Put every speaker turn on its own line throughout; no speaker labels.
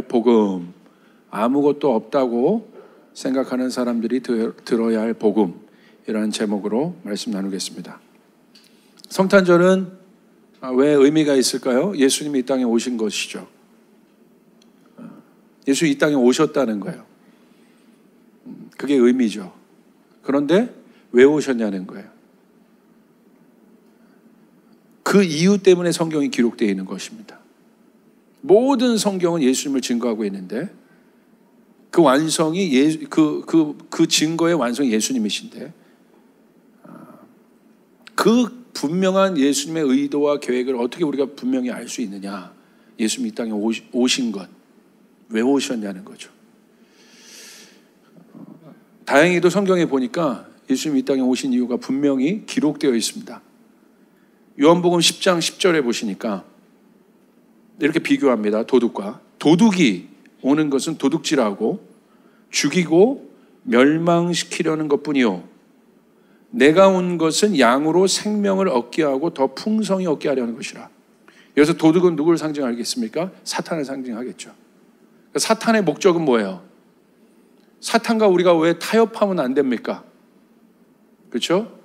할 복음, 아무것도 없다고 생각하는 사람들이 들어야 할 복음이라는 제목으로 말씀 나누겠습니다. 성탄절은 왜 의미가 있을까요? 예수님이 이 땅에 오신 것이죠. 예수 이 땅에 오셨다는 거예요. 그게 의미죠. 그런데 왜 오셨냐는 거예요. 그 이유 때문에 성경이 기록되어 있는 것입니다. 모든 성경은 예수님을 증거하고 있는데 그 완성이 그 증거의 완성이 예수님이신데 그 분명한 예수님의 의도와 계획을 어떻게 우리가 분명히 알 수 있느냐? 예수님이 이 땅에 오신 것, 왜 오셨냐는 거죠. 다행히도 성경에 보니까 예수님이 이 땅에 오신 이유가 분명히 기록되어 있습니다. 요한복음 10장 10절에 보시니까 이렇게 비교합니다. 도둑과. 도둑이 오는 것은 도둑질하고 죽이고 멸망시키려는 것뿐이요, 내가 온 것은 양으로 생명을 얻게 하고 더 풍성히 얻게 하려는 것이라. 여기서 도둑은 누구를 상징하겠습니까? 사탄을 상징하겠죠. 사탄의 목적은 뭐예요? 사탄과 우리가 왜 타협하면 안 됩니까? 그렇죠?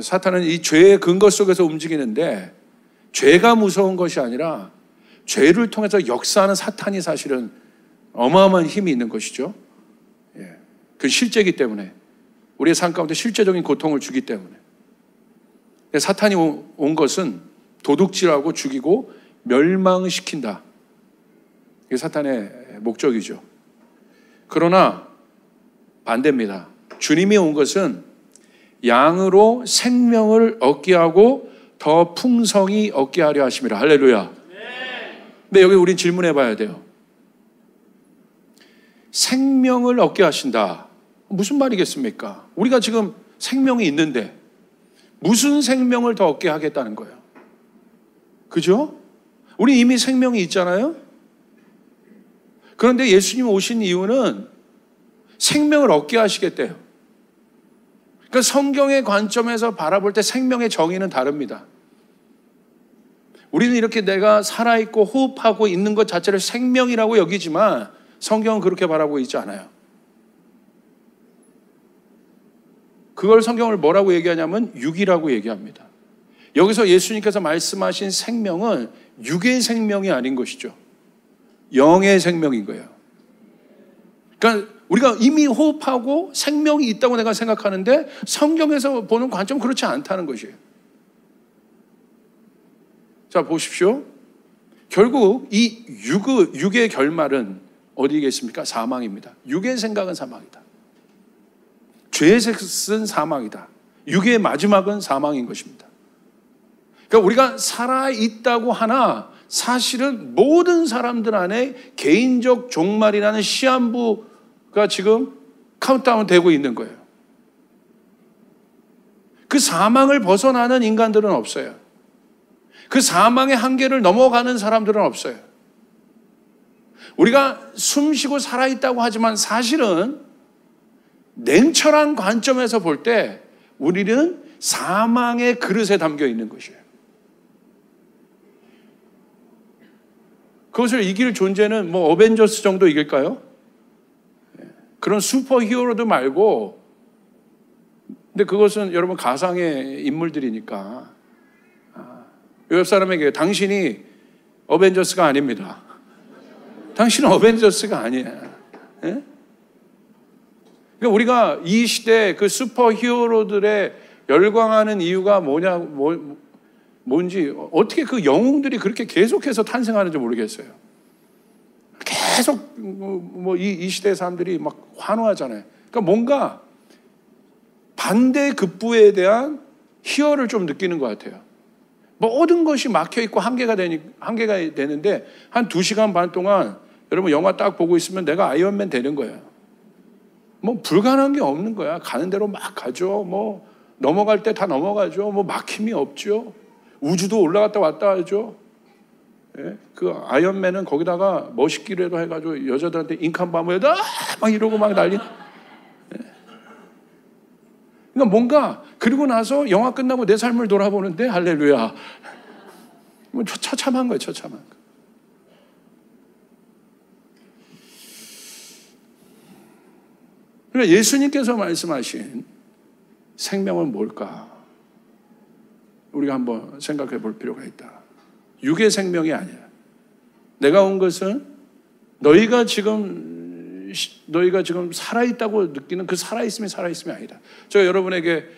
사탄은 이 죄의 근거 속에서 움직이는데 죄가 무서운 것이 아니라 죄를 통해서 역사하는 사탄이 사실은 어마어마한 힘이 있는 것이죠. 그 실제이기 때문에 우리의 삶 가운데 실제적인 고통을 주기 때문에 사탄이 온 것은 도둑질하고 죽이고 멸망시킨다. 이게 사탄의 목적이죠. 그러나 반대입니다. 주님이 온 것은 양으로 생명을 얻게 하고 더 풍성히 얻게 하려 하심이라. 할렐루야. 근데 여기 우린 질문해 봐야 돼요. 생명을 얻게 하신다. 무슨 말이겠습니까? 우리가 지금 생명이 있는데 무슨 생명을 더 얻게 하겠다는 거예요? 그죠? 우리 이미 생명이 있잖아요? 그런데 예수님 오신 이유는 생명을 얻게 하시겠대요. 그러니까 성경의 관점에서 바라볼 때 생명의 정의는 다릅니다. 우리는 이렇게 내가 살아있고 호흡하고 있는 것 자체를 생명이라고 여기지만 성경은 그렇게 바라보고 있지 않아요. 그걸 성경을 뭐라고 얘기하냐면 육이라고 얘기합니다. 여기서 예수님께서 말씀하신 생명은 육의 생명이 아닌 것이죠. 영의 생명인 거예요. 그러니까 우리가 이미 호흡하고 생명이 있다고 내가 생각하는데 성경에서 보는 관점은 그렇지 않다는 것이에요. 자, 보십시오. 결국 이 육의 결말은 어디겠습니까? 사망입니다. 육의 생각은 사망이다. 죄의 색은 사망이다. 육의 마지막은 사망인 것입니다. 그러니까 우리가 살아있다고 하나 사실은 모든 사람들 안에 개인적 종말이라는 시한부가 지금 카운트다운 되고 있는 거예요. 그 사망을 벗어나는 인간들은 없어요. 그 사망의 한계를 넘어가는 사람들은 없어요. 우리가 숨쉬고 살아있다고 하지만 사실은 냉철한 관점에서 볼 때 우리는 사망의 그릇에 담겨 있는 것이에요. 그것을 이길 존재는 뭐 어벤져스 정도 이길까요? 그런 슈퍼 히어로도 말고, 근데 그것은 여러분 가상의 인물들이니까 옆 사람에게 당신이 어벤져스가 아닙니다. 당신은 어벤져스가 아니에요. 예? 그러니까 우리가 이 시대 그 슈퍼 히어로들의 열광하는 이유가 뭔지, 어떻게 그 영웅들이 그렇게 계속해서 탄생하는지 모르겠어요. 계속 이 시대 사람들이 막 환호하잖아요. 그러니까 뭔가 반대 급부에 대한 희열을 좀 느끼는 것 같아요. 모든 것이 막혀있고 한계가 되는데 한 2시간 반 동안 여러분 영화 딱 보고 있으면 내가 아이언맨 되는 거예요. 뭐 불가능한 게 없는 거야. 가는 대로 막 가죠. 뭐 넘어갈 때 다 넘어가죠. 뭐 막힘이 없죠. 우주도 올라갔다 왔다 하죠. 예? 그 아이언맨은 거기다가 멋있기라도 해가지고 여자들한테 인칸바무에다 막 이러고 막 난리. 예? 그러니까 뭔가 그리고 나서 영화 끝나고 내 삶을 돌아보는데 할렐루야. 뭐 처참한 거예요. 처참한 거. 그러니까 예수님께서 말씀하신 생명은 뭘까? 우리가 한번 생각해 볼 필요가 있다. 육의 생명이 아니야. 내가 온 것은 너희가 지금 살아있다고 느끼는 그 살아있음이 아니다. 제가 여러분에게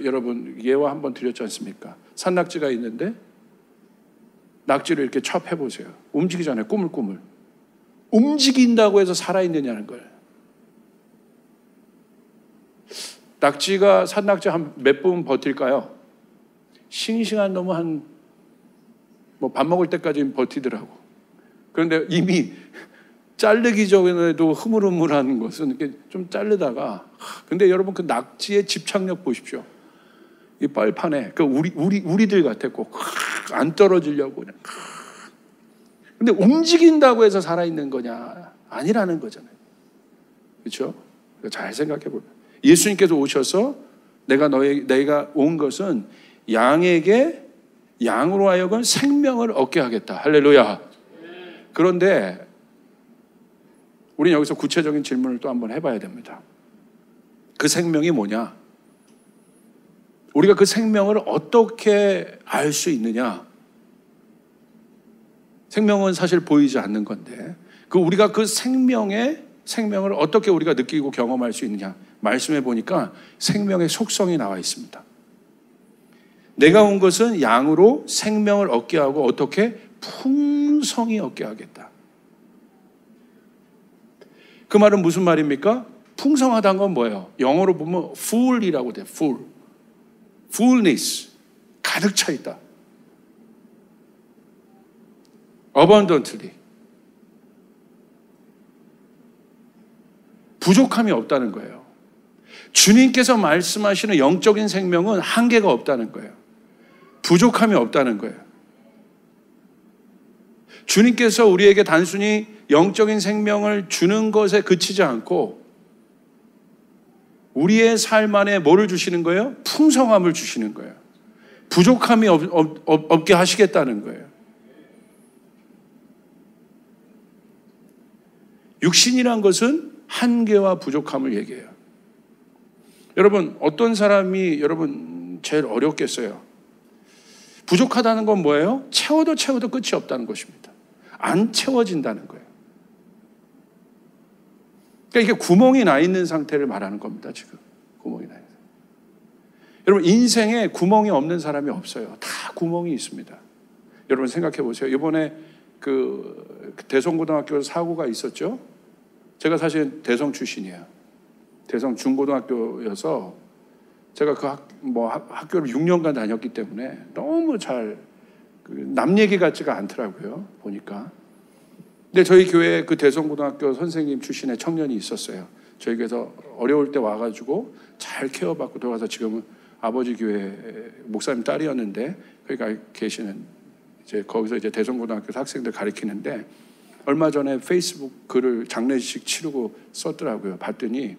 여러분 예화 한번 드렸지 않습니까? 산낙지가 있는데 낙지를 이렇게 첩해보세요. 움직이잖아요. 꾸물꾸물. 움직인다고 해서 살아있느냐는 거예요. 산낙지 한 몇 분 버틸까요? 싱싱한 놈은 밥 먹을 때까지 버티더라고. 그런데 이미 자르기 전에도 흐물흐물한 것은 이렇게 좀 자르다가, 근데 여러분 그 낙지의 집착력 보십시오. 이 빨판에, 우리들 같았고, 안 떨어지려고 그냥. 근데 움직인다고 해서 살아있는 거냐? 아니라는 거잖아요. 그렇죠? 잘 생각해 보세요. 예수님께서 오셔서 내가 온 것은 양으로 하여금 생명을 얻게 하겠다. 할렐루야. 그런데 우리는 여기서 구체적인 질문을 또 한번 해봐야 됩니다. 그 생명이 뭐냐? 우리가 그 생명을 어떻게 알 수 있느냐? 생명은 사실 보이지 않는 건데, 우리가 그 생명을 어떻게 우리가 느끼고 경험할 수 있느냐? 말씀해 보니까 생명의 속성이 나와 있습니다. 내가 온 것은 양으로 생명을 얻게 하고 어떻게? 풍성히 얻게 하겠다. 그 말은 무슨 말입니까? 풍성하다는 건 뭐예요? 영어로 보면 full이라고 돼. fullness. 가득 차 있다. abundantly. 부족함이 없다는 거예요. 주님께서 말씀하시는 영적인 생명은 한계가 없다는 거예요. 부족함이 없다는 거예요. 주님께서 우리에게 단순히 영적인 생명을 주는 것에 그치지 않고 우리의 삶 안에 뭐를 주시는 거예요? 풍성함을 주시는 거예요. 부족함이 없게 하시겠다는 거예요. 육신이란 것은 한계와 부족함을 얘기해요. 여러분, 어떤 사람이 제일 어렵겠어요? 부족하다는 건 뭐예요? 채워도 끝이 없다는 것입니다. 안 채워진다는 거예요. 그러니까 이게 구멍이 나 있는 상태를 말하는 겁니다. 지금 구멍이 나 있는. 여러분, 인생에 구멍이 없는 사람이 없어요. 다 구멍이 있습니다. 여러분 생각해 보세요. 이번에 그 대성고등학교 사고가 있었죠. 제가 사실 대성 출신이에요. 대성 중고등학교여서 제가 학교를 6년간 다녔기 때문에 너무 남 얘기 같지가 않더라고요. 보니까. 근데 저희 교회에 그 대성고등학교 선생님 출신의 청년이 있었어요. 저희 교회에서 어려울 때 와가지고 잘 케어받고 돌아가서 지금은 아버지 교회 목사님 딸이었는데 거기 계시는 거기서 대성고등학교 학생들 가르치는데 얼마 전에 페이스북 글을 장례식 치르고 썼더라고요. 봤더니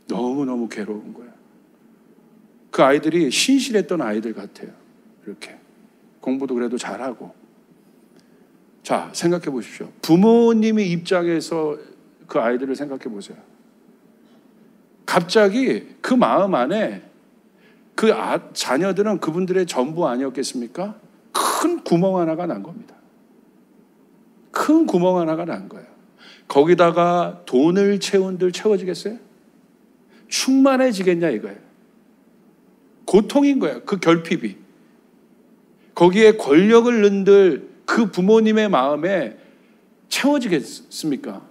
너무너무 괴로운 거예요. 그 아이들이 신실했던 아이들 같아요. 이렇게 공부도 그래도 잘하고. 자, 생각해 보십시오. 부모님의 입장에서 그 아이들을 생각해 보세요. 갑자기 그 마음 안에 자녀들은 그분들의 전부 아니었겠습니까? 큰 구멍 하나가 난 겁니다. 큰 구멍 하나가 난 거예요. 거기다가 돈을 채운들 채워지겠어요? 충만해지겠냐 이거예요. 고통인 거예요. 그 결핍이. 거기에 권력을 넣은들 그 부모님의 마음에 채워지겠습니까?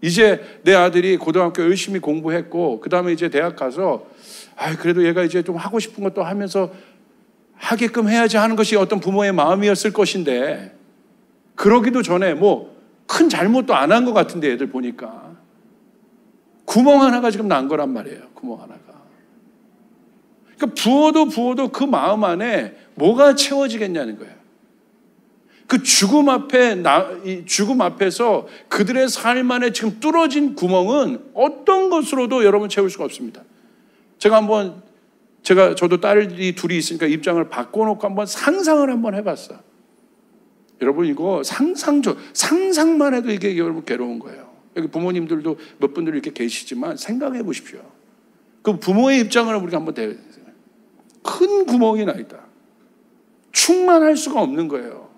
이제 내 아들이 고등학교 열심히 공부했고 그 다음에 이제 대학 가서 그래도 얘가 이제 좀 하고 싶은 것도 하면서 하게끔 해야지 하는 것이 어떤 부모의 마음이었을 것인데 그러기도 전에 큰 잘못도 안 한 것 같은데 애들 보니까 구멍 하나가 지금 난 거란 말이에요. 구멍 하나가. 그러니까 부어도 그 마음 안에 뭐가 채워지겠냐는 거예요. 그 죽음 앞에서 그들의 삶 안에 지금 뚫어진 구멍은 어떤 것으로도 여러분 채울 수가 없습니다. 저도 딸이 둘이 있으니까 입장을 바꿔놓고 한번 상상을 한번 해봤어. 여러분 이거 상상만 해도 이게 여러분 괴로운 거예요. 여기 부모님들도 몇 분들 이렇게 계시지만 생각해 보십시오. 그 부모의 입장을 우리가 한번 대해요. 큰 구멍이 나 있다. 충만할 수가 없는 거예요.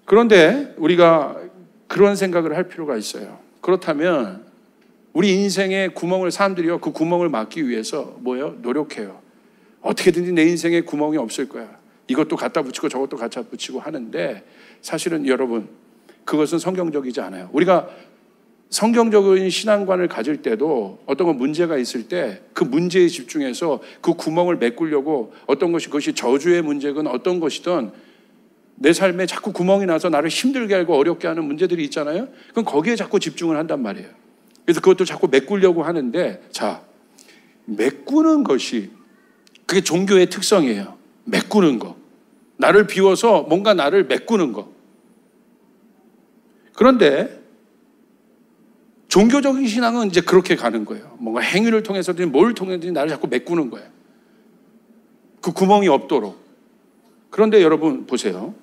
그런데 우리가 그런 생각을 할 필요가 있어요. 그렇다면 우리 인생의 구멍을 사람들이요, 그 구멍을 막기 위해서 뭐예요? 노력해요. 어떻게든지 내 인생에 구멍이 없을 거야. 이것도 갖다 붙이고 저것도 갖다 붙이고 하는데 사실은 여러분 그것은 성경적이지 않아요. 우리가 성경적인 신앙관을 가질 때도 어떤 건 문제가 있을 때 그 문제에 집중해서 그 구멍을 메꾸려고 어떤 것이 그것이 저주의 문제건 어떤 것이든 내 삶에 자꾸 구멍이 나서 나를 힘들게 하고 어렵게 하는 문제들이 있잖아요. 그럼 거기에 자꾸 집중을 한단 말이에요. 그래서 그것도 자꾸 메꾸려고 하는데 자, 메꾸는 것이 그게 종교의 특성이에요. 메꾸는 거. 나를 비워서 뭔가 나를 메꾸는 거. 그런데 종교적인 신앙은 이제 그렇게 가는 거예요. 뭔가 행위를 통해서든 뭘 통해서든 나를 자꾸 메꾸는 거예요. 그 구멍이 없도록. 그런데 여러분 보세요.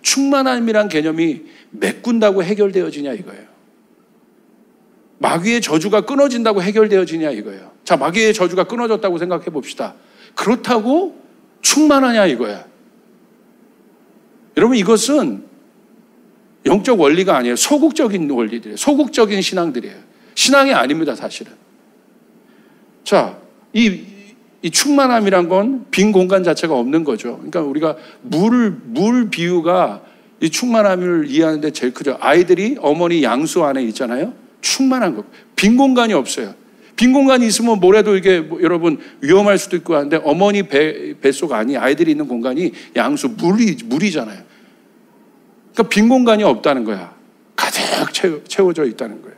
충만함이란 개념이 메꾼다고 해결되어지냐 이거예요. 마귀의 저주가 끊어진다고 해결되어지냐 이거예요. 자, 마귀의 저주가 끊어졌다고 생각해 봅시다. 그렇다고 충만하냐 이거야. 여러분 이것은 영적 원리가 아니에요. 소극적인 원리들이에요. 소극적인 신앙들이에요. 신앙이 아닙니다, 사실은. 자, 이 충만함이란 건 빈 공간 자체가 없는 거죠. 그러니까 우리가 물 비유가 이 충만함을 이해하는데 제일 크죠. 아이들이 어머니 양수 안에 있잖아요. 충만한 거. 빈 공간이 없어요. 빈 공간이 있으면 뭐래도 이게 여러분 위험할 수도 있고 하는데 어머니 뱃속 안이 아이들이 있는 공간이 양수 물이잖아요. 그러니까 빈 공간이 없다는 거야. 가득 채워져 있다는 거예요.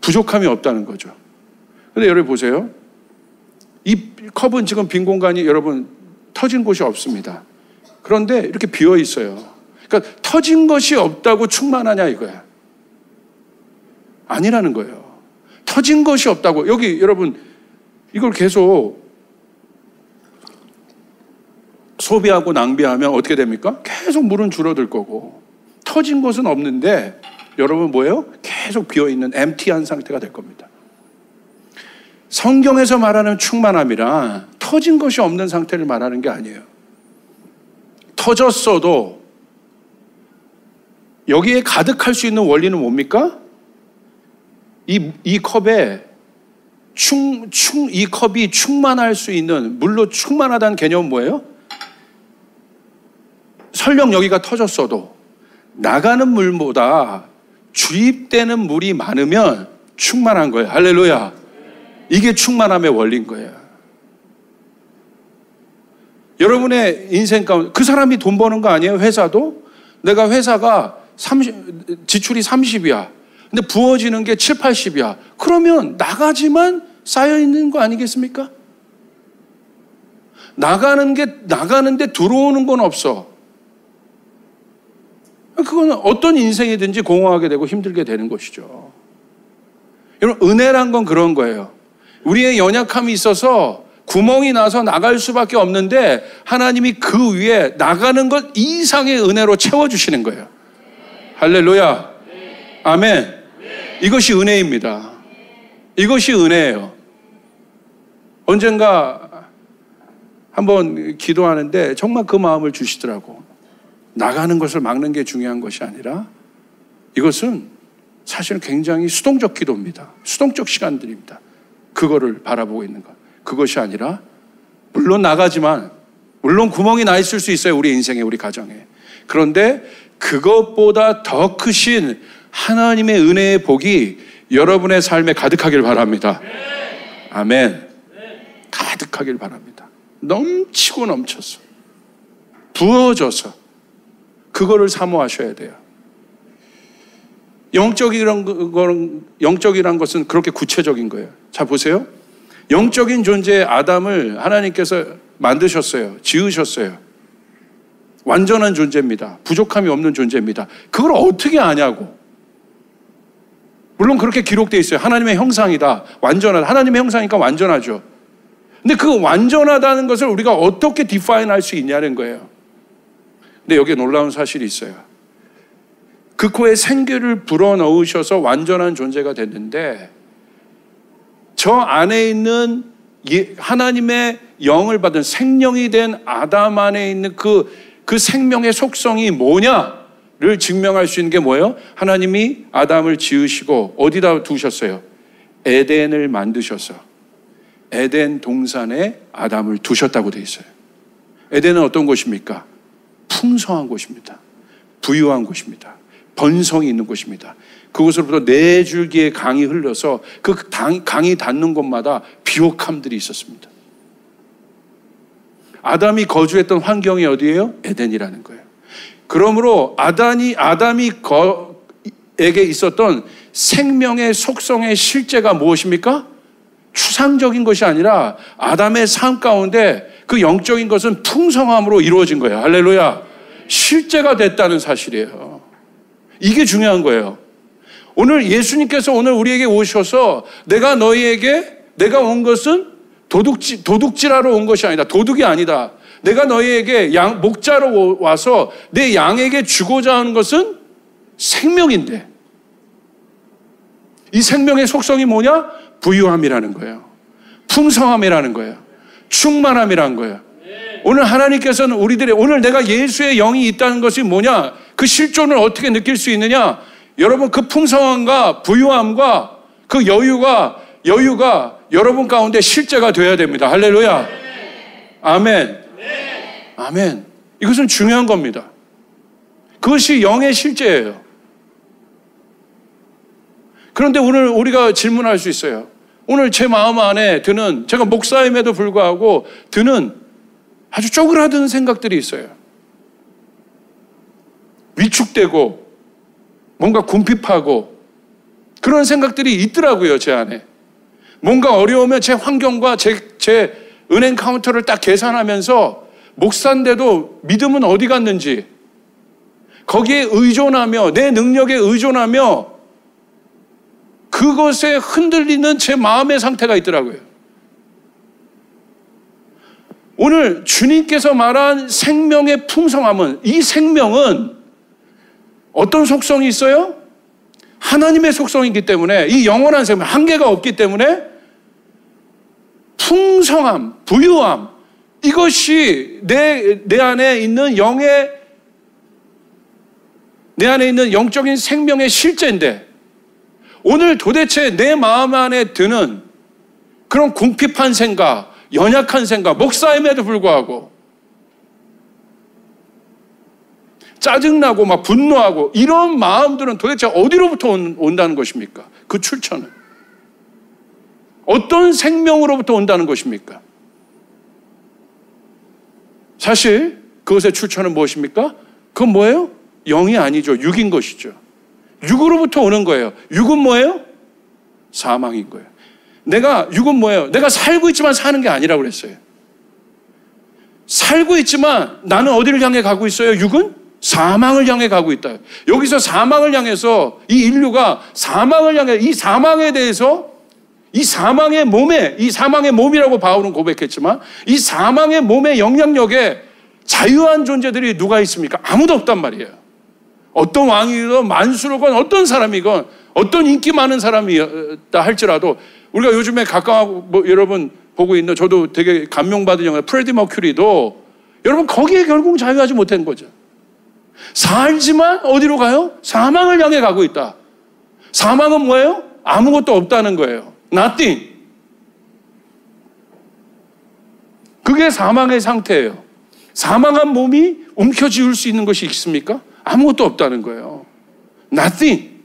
부족함이 없다는 거죠. 그런데 여러분 보세요. 이 컵은 지금 빈 공간이 여러분 터진 곳이 없습니다. 그런데 이렇게 비어 있어요. 그러니까 터진 것이 없다고 충만하냐 이거야. 아니라는 거예요. 터진 것이 없다고. 여기 여러분 이걸 계속 소비하고 낭비하면 어떻게 됩니까? 계속 물은 줄어들 거고 터진 것은 없는데 여러분 뭐예요? 계속 비어있는 empty한 상태가 될 겁니다. 성경에서 말하는 충만함이란 터진 것이 없는 상태를 말하는 게 아니에요. 터졌어도 여기에 가득할 수 있는 원리는 뭡니까? 이 컵에 이 컵이 충만할 수 있는 물로 충만하다는 개념은 뭐예요? 설령 여기가 터졌어도 나가는 물보다 주입되는 물이 많으면 충만한 거예요. 할렐루야. 이게 충만함의 원리인 거예요. 여러분의 인생 가운데 그 사람이 돈 버는 거 아니에요? 회사도? 내가 회사가 지출이 30이야. 근데 부어지는 게 7, 80이야. 그러면 나가지만 쌓여 있는 거 아니겠습니까? 나가는데 들어오는 건 없어. 그건 어떤 인생이든지 공허하게 되고 힘들게 되는 것이죠. 여러분, 은혜란 건 그런 거예요. 우리의 연약함이 있어서 구멍이 나서 나갈 수밖에 없는데 하나님이 그 위에 나가는 것 이상의 은혜로 채워주시는 거예요. 할렐루야. 아멘. 이것이 은혜입니다. 이것이 은혜예요. 언젠가 한번 기도하는데 정말 그 마음을 주시더라고. 나가는 것을 막는 게 중요한 것이 아니라 이것은 사실은 굉장히 수동적 기도입니다. 수동적 시간들입니다. 그거를 바라보고 있는 것. 그것이 아니라 물론 나가지만 물론 구멍이 나 있을 수 있어요. 우리 인생에, 우리 가정에. 그런데 그것보다 더 크신 하나님의 은혜의 복이 여러분의 삶에 가득하길 바랍니다. 아멘. 가득하길 바랍니다. 넘치고 넘쳐서 부어져서 그거를 사모하셔야 돼요. 영적이란 것은 그렇게 구체적인 거예요. 자, 보세요. 영적인 존재의 아담을 하나님께서 만드셨어요. 지으셨어요. 완전한 존재입니다. 부족함이 없는 존재입니다. 그걸 어떻게 아냐고. 물론 그렇게 기록되어 있어요. 하나님의 형상이다. 완전하다. 하나님의 형상이니까 완전하죠. 근데 그 완전하다는 것을 우리가 어떻게 디파인 할 수 있냐는 거예요. 근데 여기에 놀라운 사실이 있어요. 그 코에 생기를 불어넣으셔서 완전한 존재가 됐는데 저 안에 있는 하나님의 영을 받은 생명이 된 아담 안에 있는 그 생명의 속성이 뭐냐를 증명할 수 있는 게 뭐예요? 하나님이 아담을 지으시고 어디다 두셨어요? 에덴을 만드셔서 에덴 동산에 아담을 두셨다고 돼 있어요. 에덴은 어떤 곳입니까? 풍성한 곳입니다. 부유한 곳입니다. 번성이 있는 곳입니다. 그곳으로부터 4줄기의 강이 흘러서 그 강이 닿는 곳마다 비옥함들이 있었습니다. 아담이 거주했던 환경이 어디예요? 에덴이라는 거예요. 그러므로 아담에게 있었던 생명의 속성의 실제가 무엇입니까? 추상적인 것이 아니라 아담의 삶 가운데 그 영적인 것은 풍성함으로 이루어진 거예요. 할렐루야. 실제가 됐다는 사실이에요. 이게 중요한 거예요. 오늘 예수님께서 오늘 우리에게 오셔서 내가 온 것은 도둑질하러 온 것이 아니다. 도둑이 아니다. 내가 너희에게 목자로 와서 내 양에게 주고자 하는 것은 생명인데 이 생명의 속성이 뭐냐? 부유함이라는 거예요. 풍성함이라는 거예요. 충만함이라는 거예요. 오늘 하나님께서는 오늘 내가 예수의 영이 있다는 것이 뭐냐? 그 실존을 어떻게 느낄 수 있느냐? 여러분 그 풍성함과 부유함과 그 여유가 여러분 가운데 실제가 되어야 됩니다. 할렐루야. 아멘. 아멘. 이것은 중요한 겁니다. 그것이 영의 실제예요. 그런데 오늘 우리가 질문할 수 있어요. 오늘 제 마음 안에 드는, 제가 목사임에도 불구하고 드는 아주 쪼그라드는 생각들이 있어요. 위축되고 뭔가 궁핍하고 그런 생각들이 있더라고요, 제 안에. 뭔가 어려우면 제 환경과 제 은행 카운터를 딱 계산하면서 목사인데도 믿음은 어디 갔는지 거기에 의존하며 내 능력에 의존하며 그것에 흔들리는 제 마음의 상태가 있더라고요. 오늘 주님께서 말한 생명의 풍성함은, 이 생명은 어떤 속성이 있어요? 하나님의 속성이기 때문에, 이 영원한 생명, 한계가 없기 때문에 풍성함, 부유함, 이것이 내 안에 있는 내 안에 있는 영적인 생명의 실제인데, 오늘 도대체 내 마음 안에 드는 그런 궁핍한 생각, 연약한 생각, 목사임에도 불구하고 짜증나고 막 분노하고 이런 마음들은 도대체 어디로부터 온다는 것입니까? 그 출처는 어떤 생명으로부터 온다는 것입니까? 사실 그것의 출처는 무엇입니까? 그건 뭐예요? 영이 아니죠. 육인 것이죠. 육으로부터 오는 거예요. 육은 뭐예요? 사망인 거예요. 육은 뭐예요? 내가 살고 있지만 사는 게 아니라고 그랬어요. 살고 있지만 나는 어디를 향해 가고 있어요? 육은 사망을 향해 가고 있다. 여기서 사망을 향해서 이 인류가 사망을 향해, 이 사망에 대해서, 이 사망의 몸이라고 바울은 고백했지만 이 사망의 몸의 영향력에 자유한 존재들이 누가 있습니까? 아무도 없단 말이에요. 어떤 왕이건 만수르건 어떤 사람이건 어떤 인기 많은 사람이다 할지라도, 우리가 요즘에 여러분 보고 있는, 저도 되게 감명받은 영화 프레디 머큐리도 여러분 거기에 결국 자유하지 못한 거죠. 살지만 어디로 가요? 사망을 향해 가고 있다. 사망은 뭐예요? 아무것도 없다는 거예요. Nothing. 그게 사망의 상태예요. 사망한 몸이 움켜쥐을 수 있는 것이 있습니까? 아무것도 없다는 거예요. Nothing.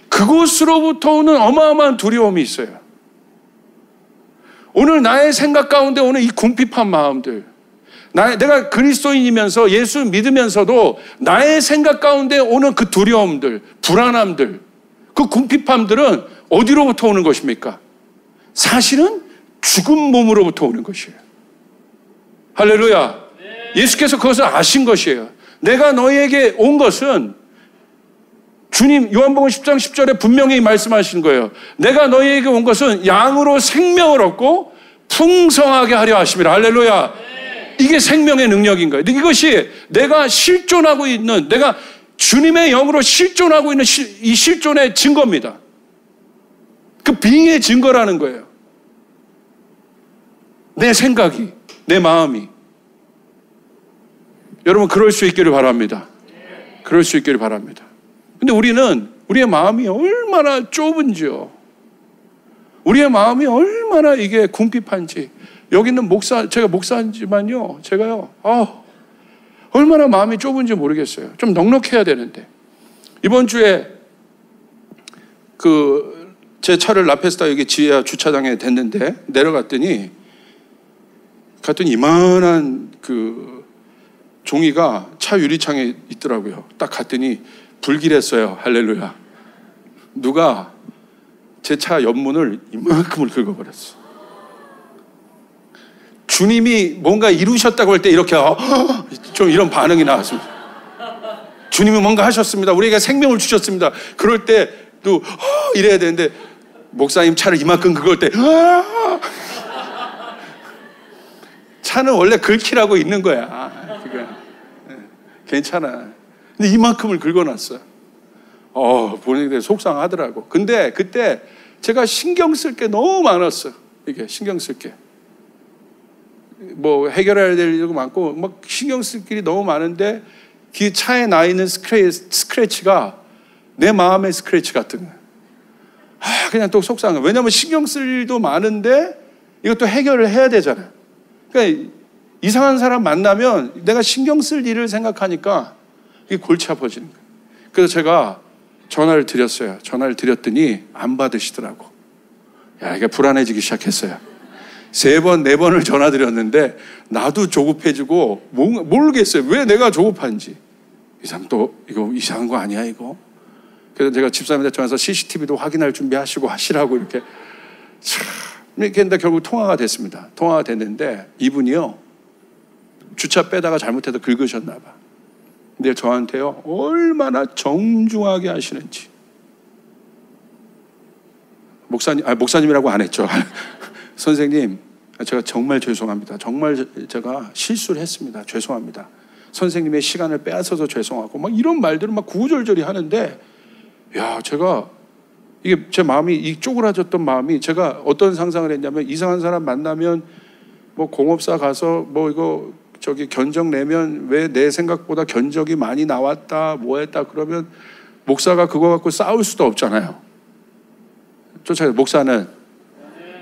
그곳으로부터 오는 어마어마한 두려움이 있어요. 오늘 나의 생각 가운데 오는 이 궁핍한 마음들, 내가 그리스도인이면서 예수 믿으면서도 나의 생각 가운데 오는 그 두려움들, 불안함들, 그 궁핍함들은 어디로부터 오는 것입니까? 사실은 죽은 몸으로부터 오는 것이에요. 할렐루야. 예수께서 그것을 아신 것이에요. 내가 너희에게 온 것은, 주님 요한복음 10장 10절에 분명히 말씀하신 거예요. 내가 너희에게 온 것은 양으로 생명을 얻고 풍성하게 하려 하심이라. 할렐루야. 이게 생명의 능력인 거예요. 이것이 내가 실존하고 있는, 내가 주님의 영으로 실존하고 있는 이 실존의 증거입니다. 그 빙의 증거라는 거예요. 내 생각이, 내 마음이. 여러분 그럴 수 있기를 바랍니다. 그럴 수 있기를 바랍니다. 근데 우리의 마음이 얼마나 좁은지요. 우리의 마음이 얼마나 이게 궁핍한지. 여기 있는 제가 목사지만요, 제가요, 얼마나 마음이 좁은지 모르겠어요. 좀 넉넉해야 되는데. 이번 주에 제 차를 라페스타 여기 지하 주차장에 댔는데 내려갔더니 이만한 종이가 차 유리창에 있더라고요. 딱 갔더니 불길했어요. 할렐루야. 누가 제 차 옆문을 이만큼을 긁어버렸어. 주님이 뭔가 이루셨다고 할 때 이렇게 좀 이런 반응이 나왔습니다. 주님이 뭔가 하셨습니다. 우리에게 생명을 주셨습니다. 그럴 때도 이래야 되는데 목사님 차를 이만큼 긁을 때 차는 원래 긁히라고 있는 거야. 그러니까 괜찮아. 근데 이만큼을 긁어놨어요. 보니까 속상하더라고. 근데 그때 제가 신경 쓸 게 너무 많았어요. 이게 신경 쓸 게. 뭐 해결해야 될 일도 많고 막 신경 쓸 일이 너무 많은데 그 차에 나 있는 스크래치가 내 마음의 스크래치 같은 거예요. 그냥 또 속상해. 왜냐하면 신경 쓸 일도 많은데 이것도 해결을 해야 되잖아요. 그러니까 이상한 사람 만나면 내가 신경 쓸 일을 생각하니까 이게 골치 아파지는 거예요. 그래서 제가 전화를 드렸어요. 전화를 드렸더니 안 받으시더라고. 이게 불안해지기 시작했어요. 3번, 4번을 전화 드렸는데 나도 조급해지고 모르겠어요. 왜 내가 조급한지. 이 사람 또 이거 이상한 거 아니야 이거? 그래서 제가 집사님한테 전화해서 CCTV도 확인할 준비하시고 하시라고 이렇게 했는데 결국 통화가 됐습니다. 통화가 됐는데 이분이요, 주차 빼다가 잘못해서 긁으셨나 봐. 근데 저한테요, 얼마나 정중하게 하시는지. 목사님이라고 안 했죠. 선생님, 제가 정말 죄송합니다. 정말 제가 실수를 했습니다. 죄송합니다. 선생님의 시간을 빼앗아서 죄송하고 막 이런 말들을 막 구구절절히 하는데, 제가 이게 제 마음이, 이 쪼그라졌던 마음이, 제가 어떤 상상을 했냐면, 이상한 사람 만나면 뭐 공업사 가서 뭐 이거 견적 내면 왜 내 생각보다 견적이 많이 나왔다 뭐 했다 그러면 목사가 그거 갖고 싸울 수도 없잖아요. 쫓아요. 목사는,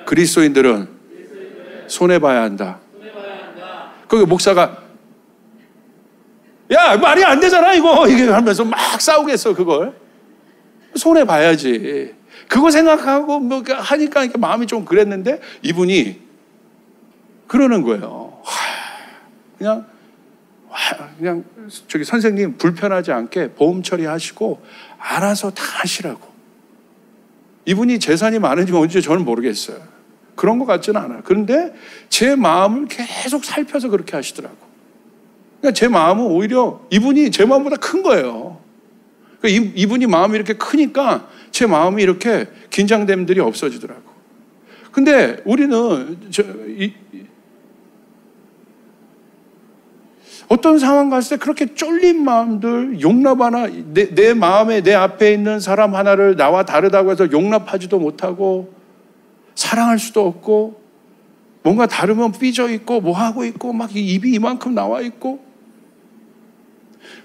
그리스도인들은 손해봐야 한다. 거기 목사가 말이 안 되잖아 이거 이게 하면서 막 싸우겠어. 그걸 손해봐야지. 그거 생각하고 뭐 하니까 이렇게 마음이 좀 그랬는데 이분이 그러는 거예요. 그냥 선생님 불편하지 않게 보험 처리하시고 알아서 다 하시라고. 이분이 재산이 많은지 뭔지 저는 모르겠어요. 그런 것 같지는 않아요. 그런데 제 마음을 계속 살펴서 그렇게 하시더라고. 그러니까 제 마음은 오히려 이분이 제 마음보다 큰 거예요. 그러니까 이분이 마음이 이렇게 크니까 제 마음이 이렇게 긴장됨들이 없어지더라고. 근데 우리는 어떤 상황 갔을 때 그렇게 쫄린 마음들, 용납 하나, 내 마음에 내 앞에 있는 사람 하나를 나와 다르다고 해서 용납하지도 못하고 사랑할 수도 없고 뭔가 다르면 삐져 있고 뭐 하고 있고 막 입이 이만큼 나와 있고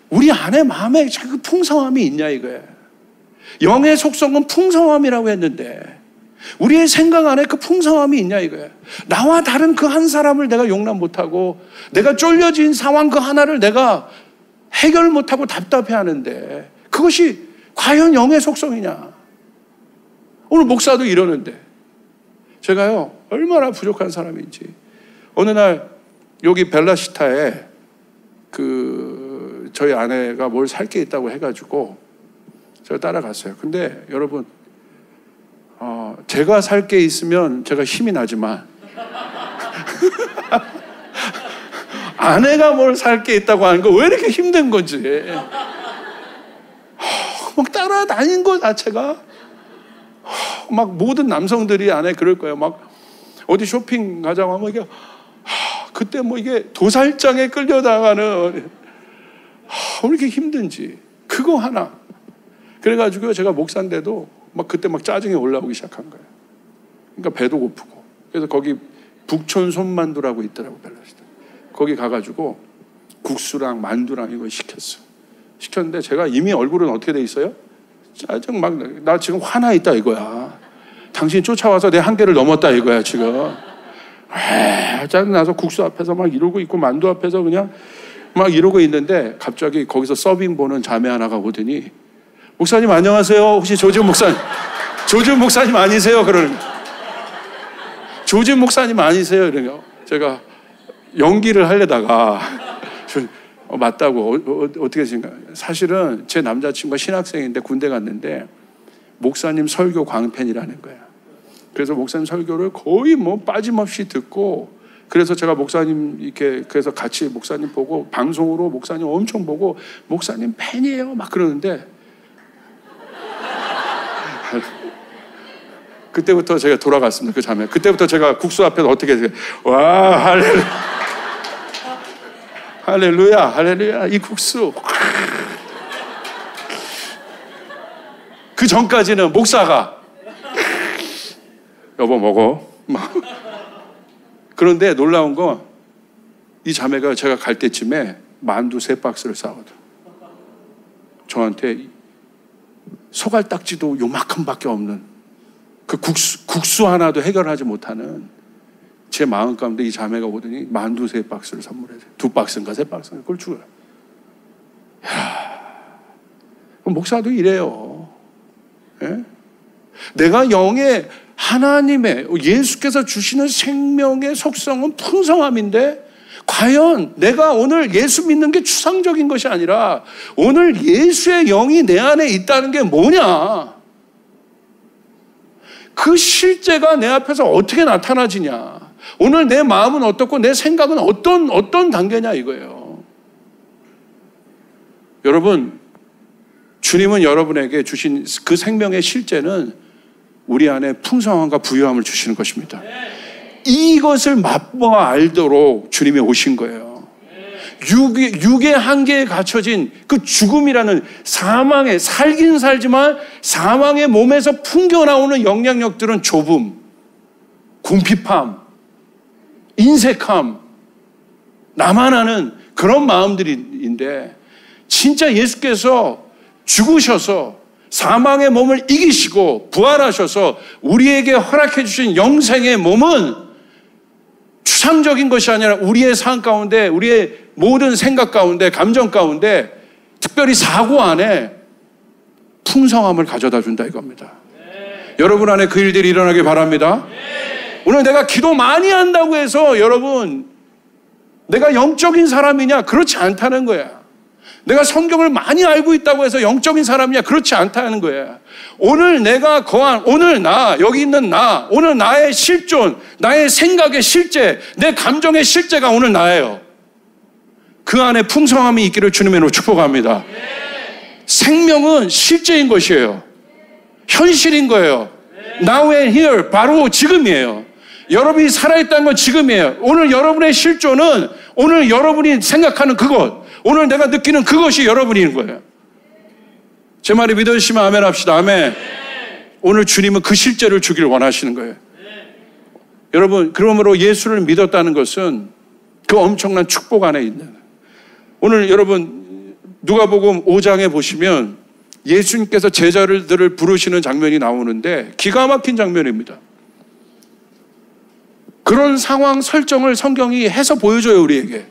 우리 안에 마음에 자꾸 풍성함이 있냐 이거예요. 영의 속성은 풍성함이라고 했는데 우리의 생각 안에 그 풍성함이 있냐 이거예요. 나와 다른 그 한 사람을 내가 용납 못하고 내가 쫄려진 상황 그 하나를 내가 해결 못하고 답답해하는데 그것이 과연 영의 속성이냐. 오늘 목사도 이러는데 제가요 얼마나 부족한 사람인지. 어느 날 여기 벨라시타에 저희 아내가 뭘 살 게 있다고 해가지고 제가 따라갔어요. 근데 여러분 제가 살 게 있으면 제가 힘이 나지만 아내가 뭘 살 게 있다고 하는 거 왜 이렇게 힘든 건지. 막 따라다닌 거 자체가 막 모든 남성들이 안에 그럴 거예요. 막 어디 쇼핑 가자고 하면 이게 그때 뭐 이게 도살장에 끌려다가는 왜 이렇게 힘든지 그거 하나. 그래가지고 제가 목사인데도 막 그때 막 짜증이 올라오기 시작한 거예요. 그러니까 배도 고프고. 그래서 거기 북촌 손만두라고 있더라고, 벨라시다. 거기 가가지고 국수랑 만두랑 이거 시켰어. 시켰는데 제가 이미 얼굴은 어떻게 돼 있어요? 짜증 막, 나 지금 화나 있다 이거야. 당신 쫓아와서 내 한계를 넘었다 이거야 지금. 짜증나서 국수 앞에서 막 이러고 있고 만두 앞에서 그냥 막 이러고 있는데 갑자기 거기서 서빙 보는 자매 하나가 오더니 목사님 안녕하세요. 혹시 조지훈 목사님, 조지훈 목사님 아니세요? 그러는 거예요. 조지훈 목사님 아니세요? 이러면 제가 연기를 하려다가 맞다고 어떻게 생각해요? 사실은 제 남자친구가 신학생인데 군대 갔는데 목사님 설교 광팬이라는 거야. 그래서 목사님 설교를 거의 뭐 빠짐없이 듣고 그래서 제가 목사님 이렇게 그래서 같이 목사님 보고 방송으로 목사님 엄청 보고 목사님 팬이에요 막 그러는데 그때부터 제가 돌아갔습니다. 그 자매. 그때부터 제가 국수 앞에서 어떻게 해요? 와 할렐루야 할렐루야 할렐루야 이 국수. 그 전까지는 목사가 여보 먹어. 그런데 놀라운 건 이 자매가 제가 갈 때쯤에 만두 3박스를 싸거든. 저한테 소갈딱지도 요만큼 밖에 없는 그 국수 하나도 해결하지 못하는 제 마음 가운데 이 자매가 오더니 만두 3박스를 선물해줘요. 2박스인가 3박스인가 그걸 주어요. 목사도 이래요. 예? 내가 영의 하나님의 예수께서 주시는 생명의 속성은 풍성함인데 과연 내가 오늘 예수 믿는 게 추상적인 것이 아니라 오늘 예수의 영이 내 안에 있다는 게 뭐냐? 그 실제가 내 앞에서 어떻게 나타나지냐? 오늘 내 마음은 어떻고 내 생각은 어떤 단계냐 이거예요. 여러분, 주님은 여러분에게 주신 그 생명의 실제는 우리 안에 풍성함과 부유함을 주시는 것입니다. 이것을 맛보아 알도록 주님이 오신 거예요. 육의 한계에 갇혀진 그 죽음이라는 사망의 살긴 살지만 사망의 몸에서 풍겨나오는 영향력들은 좁음, 궁핍함, 인색함, 나만 아는 그런 마음들인데 진짜 예수께서 죽으셔서 사망의 몸을 이기시고 부활하셔서 우리에게 허락해 주신 영생의 몸은 추상적인 것이 아니라 우리의 삶 가운데 우리의 모든 생각 가운데 감정 가운데 특별히 사고 안에 풍성함을 가져다 준다 이겁니다. 여러분 안에 그 일들이 일어나길 바랍니다. 오늘 내가 기도 많이 한다고 해서 여러분 내가 영적인 사람이냐? 그렇지 않다는 거야. 내가 성경을 많이 알고 있다고 해서 영적인 사람이냐? 그렇지 않다는 거야. 오늘 내가 거한, 오늘 나, 여기 있는 나, 오늘 나의 실존, 나의 생각의 실제, 내 감정의 실제가 오늘 나예요. 그 안에 풍성함이 있기를 주님의 이름으로 축복합니다. 생명은 실제인 것이에요. 현실인 거예요. Now and here, 바로 지금이에요. 여러분이 살아있다는 건 지금이에요. 오늘 여러분의 실존은 오늘 여러분이 생각하는 그것, 오늘 내가 느끼는 그것이 여러분인 거예요. 제 말이 믿으시면 아멘 합시다. 아멘. 오늘 주님은 그 실제를 주기를 원하시는 거예요. 여러분, 그러므로 예수를 믿었다는 것은 그 엄청난 축복 안에 있는, 오늘 여러분 누가복음 5장에 보시면 예수님께서 제자들을 부르시는 장면이 나오는데 기가 막힌 장면입니다. 그런 상황 설정을 성경이 해서 보여줘요, 우리에게.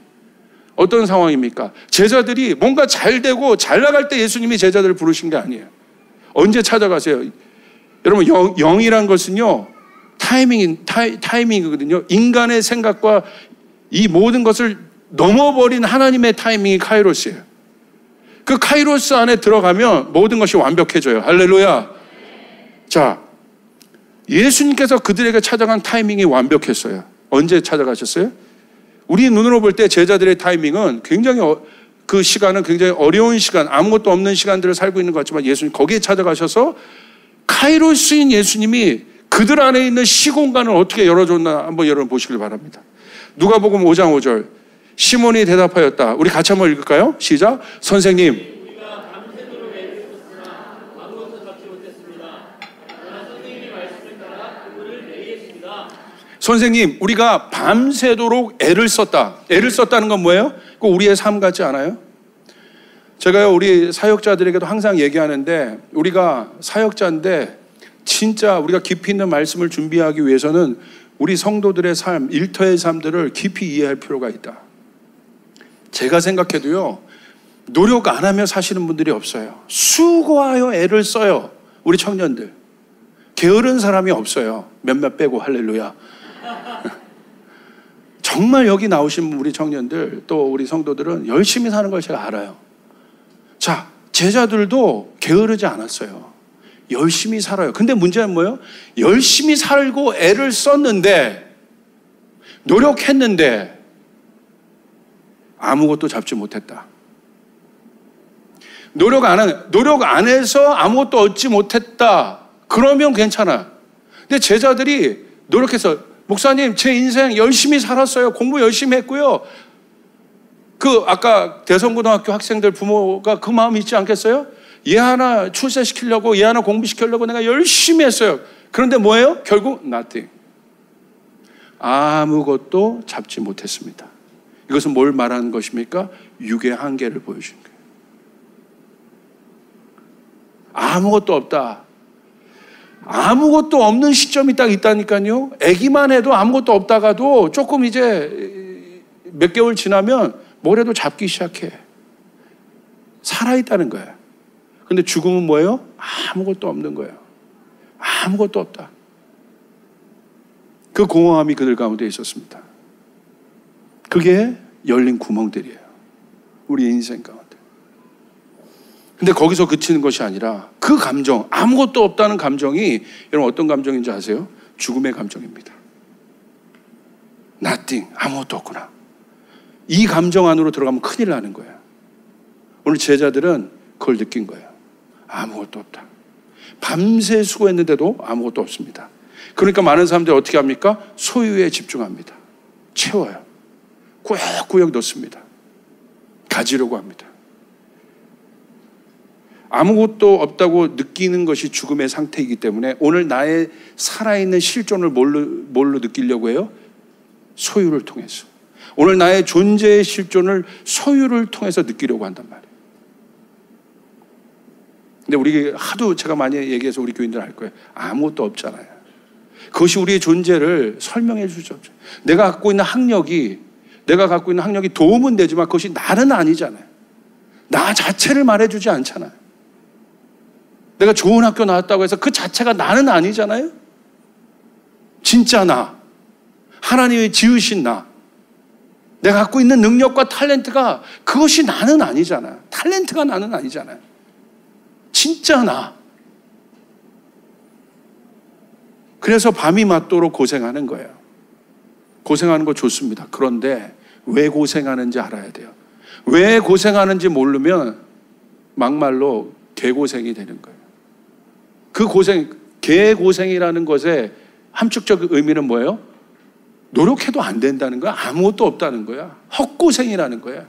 어떤 상황입니까? 제자들이 뭔가 잘 되고 잘 나갈 때 예수님이 제자들을 부르신 게 아니에요. 언제 찾아가세요? 여러분, 영이란 것은요, 타이밍이거든요. 인간의 생각과 이 모든 것을 넘어버린 하나님의 타이밍이 카이로스예요. 그 카이로스 안에 들어가면 모든 것이 완벽해져요. 할렐루야. 자, 예수님께서 그들에게 찾아간 타이밍이 완벽했어요. 언제 찾아가셨어요? 우리 눈으로 볼 때 제자들의 타이밍은 굉장히 그 시간은 굉장히 어려운 시간, 아무것도 없는 시간들을 살고 있는 것 같지만 예수님 거기에 찾아가셔서 카이로스인 예수님이 그들 안에 있는 시공간을 어떻게 열어줬나 한번 여러분 보시길 바랍니다. 누가복음 5장 5절. 시몬이 대답하였다. 우리 같이 한번 읽을까요? 시작. 선생님. 선생님, 우리가 밤새도록 애를 썼다. 애를 썼다는 건 뭐예요? 꼭 우리의 삶 같지 않아요? 제가요, 우리 사역자들에게도 항상 얘기하는데, 우리가 사역자인데 진짜 우리가 깊이 있는 말씀을 준비하기 위해서는 우리 성도들의 삶, 일터의 삶들을 깊이 이해할 필요가 있다. 제가 생각해도요, 노력 안 하며 사시는 분들이 없어요. 수고하여 애를 써요. 우리 청년들. 게으른 사람이 없어요. 몇몇 빼고. 할렐루야. 정말 여기 나오신 우리 청년들, 또 우리 성도들은 열심히 사는 걸 제가 알아요. 자, 제자들도 게으르지 않았어요. 열심히 살아요. 근데 문제는 뭐예요? 열심히 살고 애를 썼는데, 노력했는데 아무것도 잡지 못했다. 노력 안 해서 아무것도 얻지 못했다. 그러면 괜찮아. 근데 제자들이 노력해서, 목사님, 제 인생 열심히 살았어요. 공부 열심히 했고요. 아까 대성고등학교 학생들 부모가 그 마음 있지 않겠어요? 얘 하나 출세시키려고, 얘 하나 공부시키려고 내가 열심히 했어요. 그런데 뭐예요? 결국 nothing. 아무것도 잡지 못했습니다. 이것은 뭘 말하는 것입니까? 육의 한계를 보여준 거예요. 아무것도 없다. 아무것도 없는 시점이 딱 있다니까요. 아기만 해도 아무것도 없다가도 조금 이제 몇 개월 지나면 뭐라도 잡기 시작해. 살아있다는 거야. 근데 죽음은 뭐예요? 아무것도 없는 거예요. 아무것도 없다. 그 공허함이 그들 가운데 있었습니다. 그게 열린 구멍들이에요. 우리 인생 가운데. 근데 거기서 그치는 것이 아니라 그 감정, 아무것도 없다는 감정이 여러분 어떤 감정인지 아세요? 죽음의 감정입니다. nothing, 아무것도 없구나. 이 감정 안으로 들어가면 큰일 나는 거예요. 오늘 제자들은 그걸 느낀 거예요. 아무것도 없다. 밤새 수고했는데도 아무것도 없습니다. 그러니까 많은 사람들이 어떻게 합니까? 소유에 집중합니다. 채워요. 꾸역꾸역 넣습니다. 가지려고 합니다. 아무것도 없다고 느끼는 것이 죽음의 상태이기 때문에 오늘 나의 살아있는 실존을 뭘로 느끼려고 해요? 소유를 통해서. 오늘 나의 존재의 실존을 소유를 통해서 느끼려고 한단 말이에요. 근데 우리 하도 제가 많이 얘기해서 우리 교인들 알 거예요. 아무것도 없잖아요. 그것이 우리의 존재를 설명해 주죠. 내가 갖고 있는 학력이 도움은 되지만 그것이 나는 아니잖아요. 나 자체를 말해주지 않잖아요. 내가 좋은 학교 나왔다고 해서 그 자체가 나는 아니잖아요. 진짜 나, 하나님이 지으신 나, 내가 갖고 있는 능력과 탤런트가 그것이 나는 아니잖아요. 탤런트가 나는 아니잖아요. 진짜 나. 그래서 밤이 맞도록 고생하는 거예요. 고생하는 거 좋습니다. 그런데 왜 고생하는지 알아야 돼요. 왜 고생하는지 모르면 막말로 개고생이 되는 거예요. 그 고생, 개고생이라는 것의 함축적 의미는 뭐예요? 노력해도 안 된다는 거야. 아무것도 없다는 거야. 헛고생이라는 거야.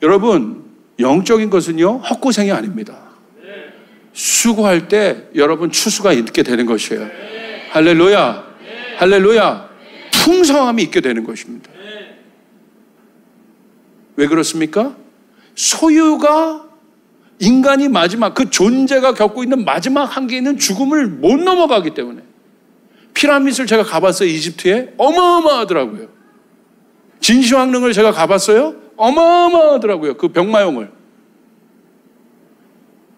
여러분, 영적인 것은요, 헛고생이 아닙니다. 수고할 때 여러분 추수가 있게 되는 것이에요. 할렐루야. 할렐루야. 풍성함이 있게 되는 것입니다. 왜 그렇습니까? 소유가 인간이 마지막, 그 존재가 겪고 있는 마지막 한계는 죽음을 못 넘어가기 때문에. 피라밋을 제가 가봤어요. 이집트에. 어마어마하더라고요. 진시황릉을 제가 가봤어요. 어마어마하더라고요. 그 병마용을.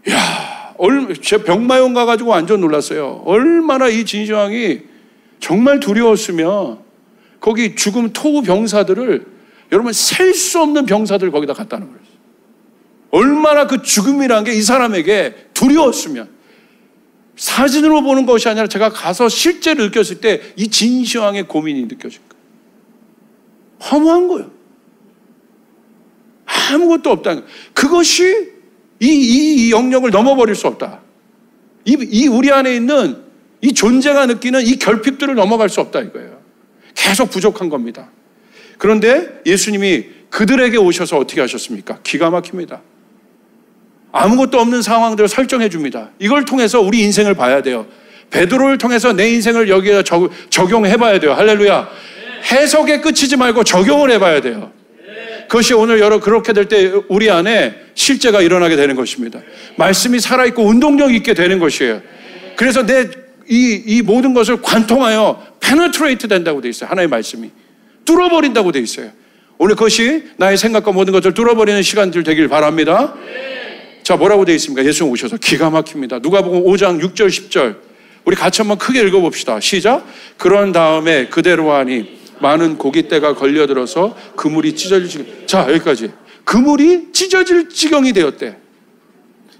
이야, 제 병마용 가가지고 완전 놀랐어요. 얼마나 이 진시황이 정말 두려웠으면 거기 죽음 토후 병사들을 여러분 셀 수 없는 병사들 거기다 갖다 놓은 거예요. 얼마나 그 죽음이라는 게 이 사람에게 두려웠으면. 사진으로 보는 것이 아니라 제가 가서 실제로 느꼈을 때 이 진시황의 고민이 느껴진 거예요. 허무한 거예요. 아무것도 없다는 거예요. 그것이 이 영역을 넘어버릴 수 없다. 이 우리 안에 있는 이 존재가 느끼는 이 결핍들을 넘어갈 수 없다 이거예요. 계속 부족한 겁니다. 그런데 예수님이 그들에게 오셔서 어떻게 하셨습니까? 기가 막힙니다. 아무것도 없는 상황들을 설정해 줍니다. 이걸 통해서 우리 인생을 봐야 돼요. 베드로를 통해서 내 인생을 여기에 적용해 봐야 돼요. 할렐루야. 해석에 그치지 말고 적용을 해봐야 돼요. 그것이 오늘 그렇게 될 때 우리 안에 실제가 일어나게 되는 것입니다. 말씀이 살아있고 운동력 있게 되는 것이에요. 그래서 이 모든 것을 관통하여 penetrate 된다고 되어 있어요. 하나님의 말씀이 뚫어버린다고 되어 있어요. 오늘 그것이 나의 생각과 모든 것을 뚫어버리는 시간들 되길 바랍니다. 자, 뭐라고 되어 있습니까? 예수님 오셔서 기가 막힙니다. 누가복음 5장 6절 10절 우리 같이 한번 크게 읽어봅시다. 시작. 그런 다음에 그대로 하니 많은 고깃대가 걸려들어서 그물이 찢어질 지경. 자, 여기까지. 그물이 찢어질 지경이 되었대.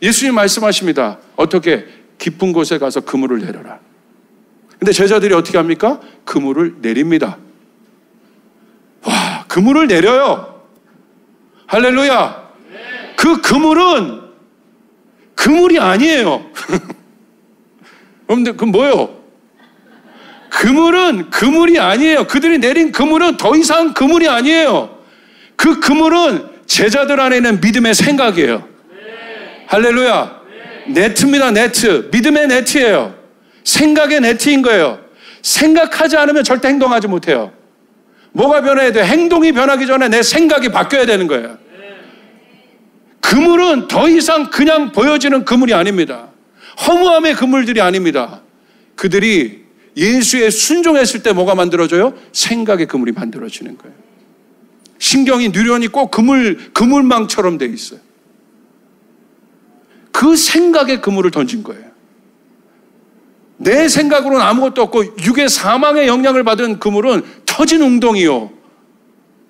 예수님 말씀하십니다. 어떻게? 깊은 곳에 가서 그물을 내려라. 근데 제자들이 어떻게 합니까? 그물을 내립니다. 와, 그물을 내려요. 할렐루야. 그 그물은 그물이 아니에요. 여러분들, 그건 뭐예요? 그물은 그물이 아니에요. 그들이 내린 그물은 더 이상 그물이 아니에요. 그 그물은 제자들 안에 있는 믿음의 생각이에요. 할렐루야. 네트입니다. 네트. 믿음의 네트예요. 생각의 네트인 거예요. 생각하지 않으면 절대 행동하지 못해요. 뭐가 변해야 돼요? 행동이 변하기 전에 내 생각이 바뀌어야 되는 거예요. 그물은 더 이상 그냥 보여지는 그물이 아닙니다. 허무함의 그물들이 아닙니다. 그들이 예수에 순종했을 때 뭐가 만들어져요? 생각의 그물이 만들어지는 거예요. 신경이 뇌련이 꼭 그물망처럼 돼 있어요. 그 생각의 그물을 던진 거예요. 내 생각으로는 아무것도 없고 육의 사망의 영향을 받은 그물은 터진 웅덩이요.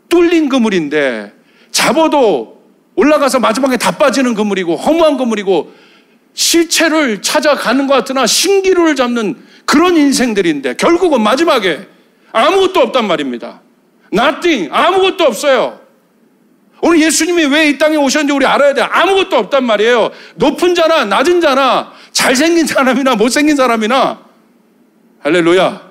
뚫린 그물인데 잡아도 올라가서 마지막에 다 빠지는 그물이고 허무한 그물이고 실체를 찾아가는 것 같으나 신기루를 잡는 그런 인생들인데 결국은 마지막에 아무것도 없단 말입니다. Nothing. 아무것도 없어요. 오늘 예수님이 왜 이 땅에 오셨는지 우리 알아야 돼요. 아무것도 없단 말이에요. 높은 자나 낮은 자나 잘생긴 사람이나 못생긴 사람이나 할렐루야.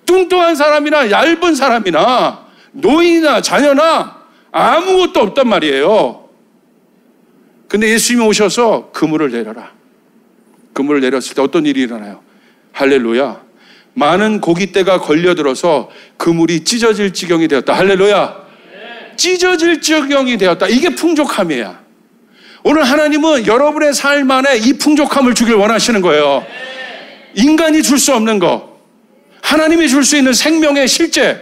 뚱뚱한 사람이나 얇은 사람이나 노인이나 자녀나 아무것도 없단 말이에요. 근데 예수님이 오셔서 그물을 내려라. 그물을 내렸을 때 어떤 일이 일어나요? 할렐루야. 많은 고깃대가 걸려들어서 그물이 찢어질 지경이 되었다. 할렐루야. 찢어질 지경이 되었다. 이게 풍족함이에요. 오늘 하나님은 여러분의 삶 안에 이 풍족함을 주길 원하시는 거예요. 인간이 줄 수 없는 거, 하나님이 줄 수 있는 생명의 실제.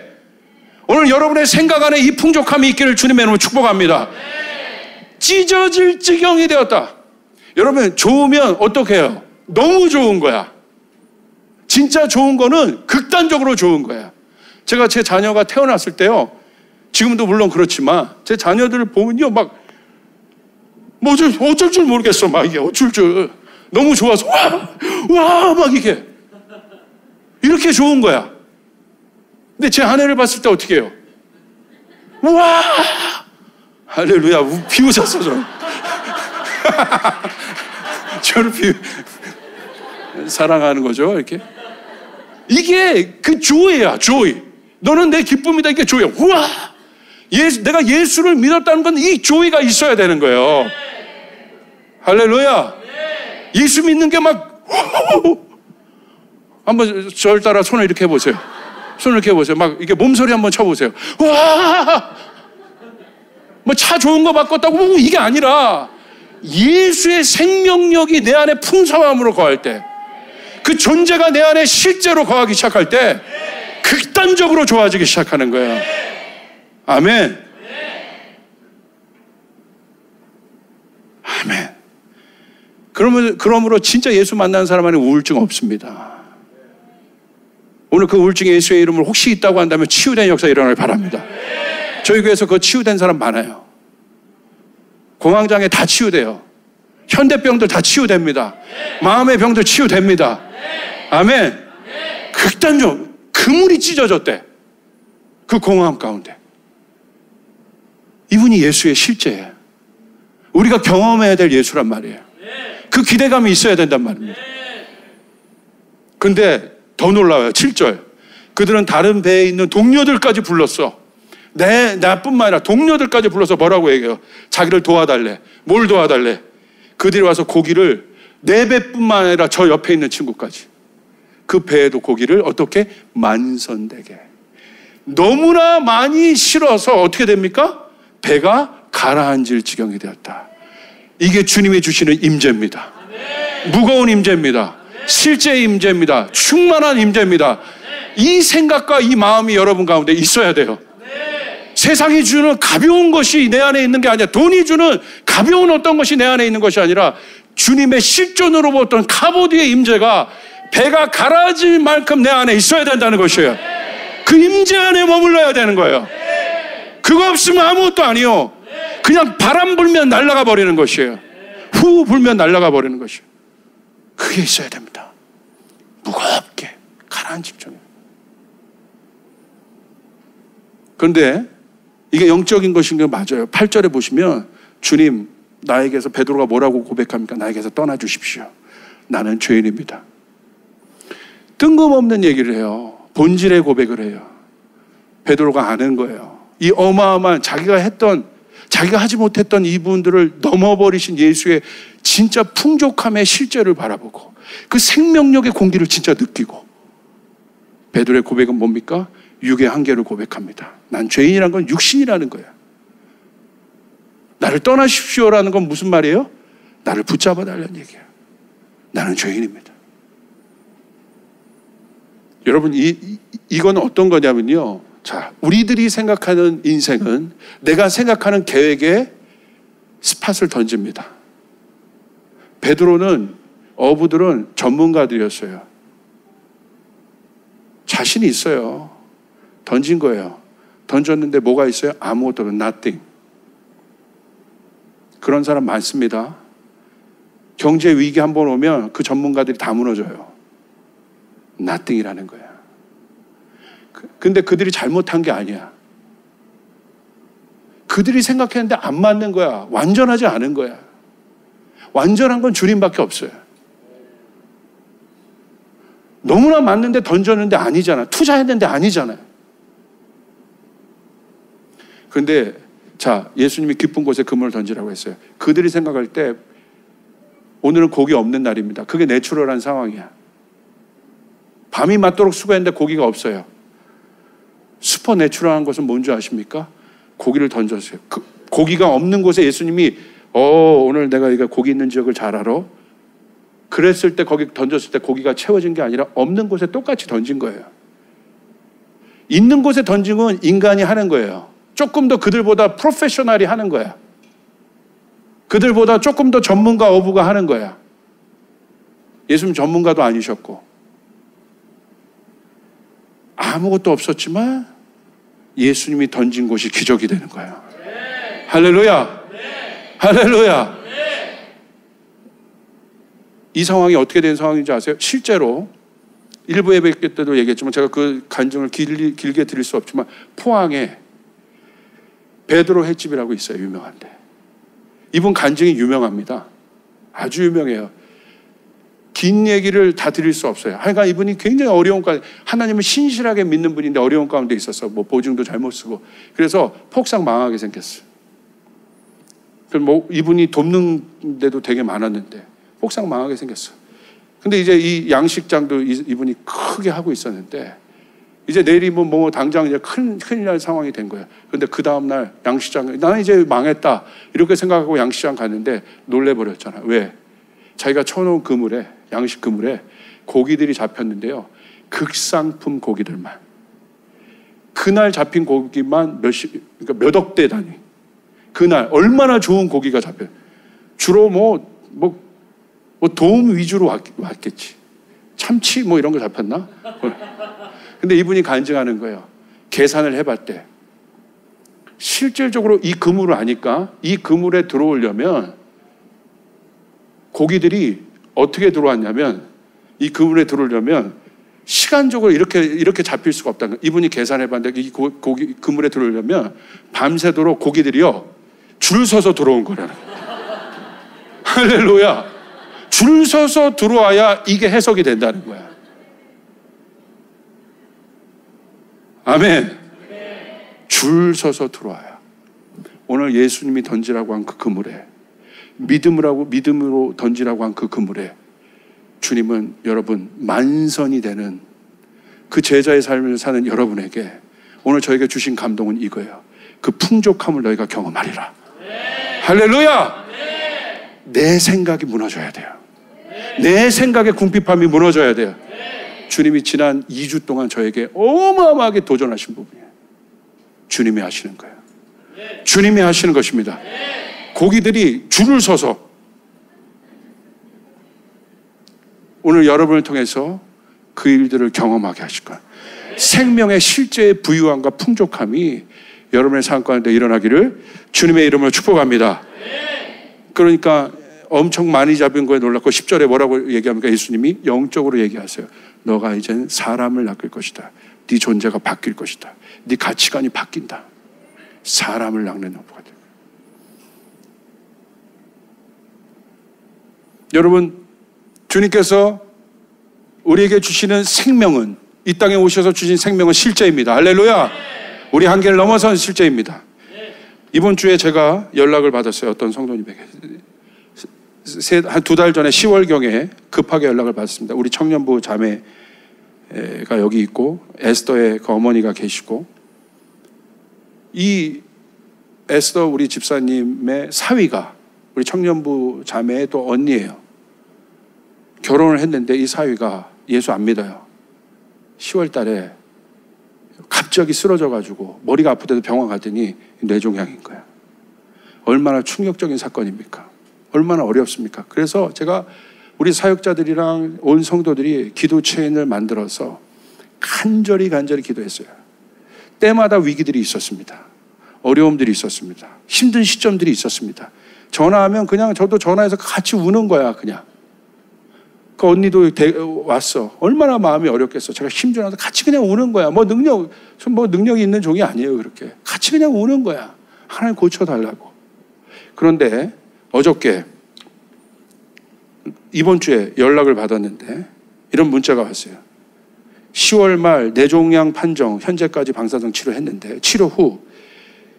오늘 여러분의 생각 안에 이 풍족함이 있기를 주님의 이름으로 축복합니다. 찢어질 지경이 되었다. 여러분, 좋으면 어떻게 해요? 너무 좋은 거야. 진짜 좋은 거는 극단적으로 좋은 거야. 제가 제 자녀가 태어났을 때요, 지금도 물론 그렇지만 제 자녀들을 보면요, 막 뭐 어쩔 줄 모르겠어. 막 이게 어쩔 줄 너무 좋아서 와 막 이게 이렇게 좋은 거야. 근데 제 아내를 봤을 때 어떻게 해요? 와 할렐루야. 비웃었어 저. 저를 사랑하는 거죠 이렇게. 이게 그 조이야. 조이. 너는 내 기쁨이다. 이게 조이야. 우와 내가 예수를 믿었다는 건 이 조이가 있어야 되는 거예요. 할렐루야. 예수 믿는 게 막 한번 저를 따라 손을 이렇게 해보세요. 손을 이렇게 해보세요. 막 이게 몸소리 한번 쳐보세요. 와 뭐 차 좋은 거 바꿨다고 뭐 이게 아니라 예수의 생명력이 내 안에 풍성함으로 거할 때, 그 존재가 내 안에 실제로 거하기 시작할 때 극단적으로 좋아지기 시작하는 거예요. 아멘. 아멘. 그러므로 진짜 예수 만나는 사람 안에 우울증 없습니다. 오늘 그 우울증이 예수의 이름을 혹시 있다고 한다면 치유된 역사 일어나길 바랍니다. 저희 교회에서 그 치유된 사람 많아요. 공황장애 다 치유돼요. 현대병들 다 치유됩니다. 마음의 병들 치유됩니다. 아멘. 극단적 그물이 찢어졌대. 그 공허함 가운데 이분이 예수의 실제예요. 우리가 경험해야 될 예수란 말이에요. 그 기대감이 있어야 된단 말입니다. 근데 더 놀라워요. 7절. 그들은 다른 배에 있는 동료들까지 불렀어. 나뿐만 아니라 동료들까지 불러서 뭐라고 얘기해요? 자기를 도와달래. 뭘 도와달래? 그들이 와서 고기를 내 배뿐만 아니라 저 옆에 있는 친구까지, 그 배에도 고기를 어떻게 만선되게. 너무나 많이 실어서 어떻게 됩니까? 배가 가라앉을 지경이 되었다. 이게 주님이 주시는 임재입니다. 무거운 임재입니다. 실제 임재입니다. 충만한 임재입니다. 이 생각과 이 마음이 여러분 가운데 있어야 돼요. 세상이 주는 가벼운 것이 내 안에 있는 게 아니라, 돈이 주는 가벼운 어떤 것이 내 안에 있는 것이 아니라 주님의 실존으로부터 카보디의 임재가 배가 가라앉을 만큼 내 안에 있어야 된다는 것이에요. 그 임재 안에 머물러야 되는 거예요. 그거 없으면 아무것도 아니요. 그냥 바람 불면 날아가 버리는 것이에요. 후 불면 날아가 버리는 것이에요. 그게 있어야 됩니다. 무겁게 가라앉을 정도로. 그런데 이게 영적인 것인 게 맞아요. 8절에 보시면 주님, 나에게서 베드로가 뭐라고 고백합니까? 나에게서 떠나 주십시오. 나는 죄인입니다. 뜬금없는 얘기를 해요. 본질의 고백을 해요. 베드로가 아는 거예요. 이 어마어마한 자기가 하지 못했던 이분들을 넘어버리신 예수의 진짜 풍족함의 실제를 바라보고 그 생명력의 공기를 진짜 느끼고, 베드로의 고백은 뭡니까? 육의 한계를 고백합니다. 난 죄인이라는 건 육신이라는 거야. 나를 떠나십시오라는 건 무슨 말이에요? 나를 붙잡아 달라는 얘기야. 나는 죄인입니다. 여러분, 이건 어떤 거냐면요. 자, 우리들이 생각하는 인생은 내가 생각하는 계획에 스팟을 던집니다. 베드로는, 어부들은 전문가들이었어요. 자신이 있어요. 던진 거예요. 던졌는데 뭐가 있어요? 아무것도 없어요. nothing. 그런 사람 많습니다. 경제 위기 한번 오면 그 전문가들이 다 무너져요. nothing이라는 거야. 근데 그들이 잘못한 게 아니야. 그들이 생각했는데 안 맞는 거야. 완전하지 않은 거야. 완전한 건 주님밖에 없어요. 너무나 맞는데 던졌는데 아니잖아. 투자했는데 아니잖아요. 그런데 자, 예수님이 깊은 곳에 그물을 던지라고 했어요. 그들이 생각할 때 오늘은 고기 없는 날입니다. 그게 내추럴한 상황이야. 밤이 맞도록 수고했는데 고기가 없어요. 슈퍼 내추럴한 것은 뭔지 아십니까? 고기를 던졌어요. 고기가 없는 곳에 예수님이 오늘 내가 고기 있는 지역을 잘 알아. 그랬을 때 거기 던졌을 때 고기가 채워진 게 아니라 없는 곳에 똑같이 던진 거예요. 있는 곳에 던진 건 인간이 하는 거예요. 조금 더 그들보다 프로페셔널이 하는 거야. 그들보다 조금 더 전문가 어부가 하는 거야. 예수님 전문가도 아니셨고 아무것도 없었지만 예수님이 던진 곳이 기적이 되는 거예요. 네. 할렐루야. 네. 할렐루야. 네. 이 상황이 어떻게 된 상황인지 아세요? 실제로 일부 예배 때도 얘기했지만 제가 그 간증을 길게 드릴 수 없지만 포항에 베드로 횟집이라고 있어요. 유명한데 이분 간증이 유명합니다. 아주 유명해요. 긴 얘기를 다 드릴 수 없어요. 하여간 이분이 굉장히 어려운 가운데, 하나님을 신실하게 믿는 분인데 어려운 가운데 있었어. 뭐 보증도 잘못 쓰고. 그래서 폭삭 망하게 생겼어요. 뭐 이분이 돕는 데도 되게 많았는데 폭삭 망하게 생겼어. 근데 이제 이 양식장도 이분이 크게 하고 있었는데 이제 내일이면 뭐 당장 이제 큰일 날 상황이 된 거예요. 근데 그 다음날 양식장, 나는 이제 망했다 이렇게 생각하고 양식장 갔는데 놀래버렸잖아. 왜? 자기가 쳐놓은 그물에, 양식 그물에 고기들이 잡혔는데요. 극상품 고기들만. 그날 잡힌 고기만 그러니까 몇 억대 단위. 그날 얼마나 좋은 고기가 잡혀요. 주로 뭐 도움 위주로 왔겠지. 참치 뭐 이런 거 잡혔나? 근데 이분이 간증하는 거예요. 계산을 해봤대. 실질적으로 이 그물을 아니까 이 그물에 들어오려면 고기들이 어떻게 들어왔냐면 이 그물에 들어오려면 시간적으로 이렇게 잡힐 수가 없다는 거예요. 이분이 계산해봤는데 이 고기 그물에 들어오려면 밤새도록 고기들이요 줄 서서 들어온 거라는 거예요. 할렐루야. 줄 서서 들어와야 이게 해석이 된다는 거야. 아멘. 줄 서서 들어와요. 오늘 예수님이 던지라고 한 그 그물에, 믿음으로 던지라고 한 그 그물에 주님은 여러분 만선이 되는 그 제자의 삶을 사는 여러분에게 오늘 저에게 주신 감동은 이거예요. 그 풍족함을 너희가 경험하리라. 할렐루야. 내 생각이 무너져야 돼요. 내 생각의 궁핍함이 무너져야 돼요. 주님이 지난 2주 동안 저에게 어마어마하게 도전하신 부분이에요. 주님이 하시는 거예요. 주님이 하시는 것입니다. 고기들이 줄을 서서 오늘 여러분을 통해서 그 일들을 경험하게 하실 거예요. 생명의 실제의 부유함과 풍족함이 여러분의 삶 가운데 일어나기를 주님의 이름으로 축복합니다. 그러니까 엄청 많이 잡은 거에 놀랐고 10절에 뭐라고 얘기합니까? 예수님이 영적으로 얘기하세요. 너가 이제는 사람을 낚을 것이다. 네 존재가 바뀔 것이다. 네 가치관이 바뀐다. 사람을 낚는 어부가 될 거예요. 여러분, 주님께서 우리에게 주시는 생명은, 이 땅에 오셔서 주신 생명은 실제입니다. 할렐루야. 우리 한계를 넘어선 실제입니다. 이번 주에 제가 연락을 받았어요. 어떤 성도님에게. 한 2달 전에 10월경에 급하게 연락을 받았습니다. 우리 청년부 자매가 여기 있고 에스더의 그 어머니가 계시고, 이 에스더 우리 집사님의 사위가 우리 청년부 자매의 또 언니예요. 결혼을 했는데 이 사위가 예수 안 믿어요. 10월 달에 갑자기 쓰러져가지고 머리가 아프대도 병원 갔더니 뇌종양인 거야. 얼마나 충격적인 사건입니까? 얼마나 어렵습니까? 그래서 제가 우리 사역자들이랑 온 성도들이 기도 체인을 만들어서 간절히 기도했어요. 때마다 위기들이 있었습니다. 어려움들이 있었습니다. 힘든 시점들이 있었습니다. 전화하면 그냥 저도 전화해서 같이 우는 거야. 그냥 그 언니도 왔어. 얼마나 마음이 어렵겠어. 제가 힘주나서 같이 그냥 우는 거야. 뭐 능력이 있는 종이 아니에요. 그렇게 같이 그냥 우는 거야. 하나님 고쳐달라고. 그런데 어저께 이번 주에 연락을 받았는데 이런 문자가 왔어요. 10월 말 뇌종양 판정, 현재까지 방사선 치료했는데 치료 후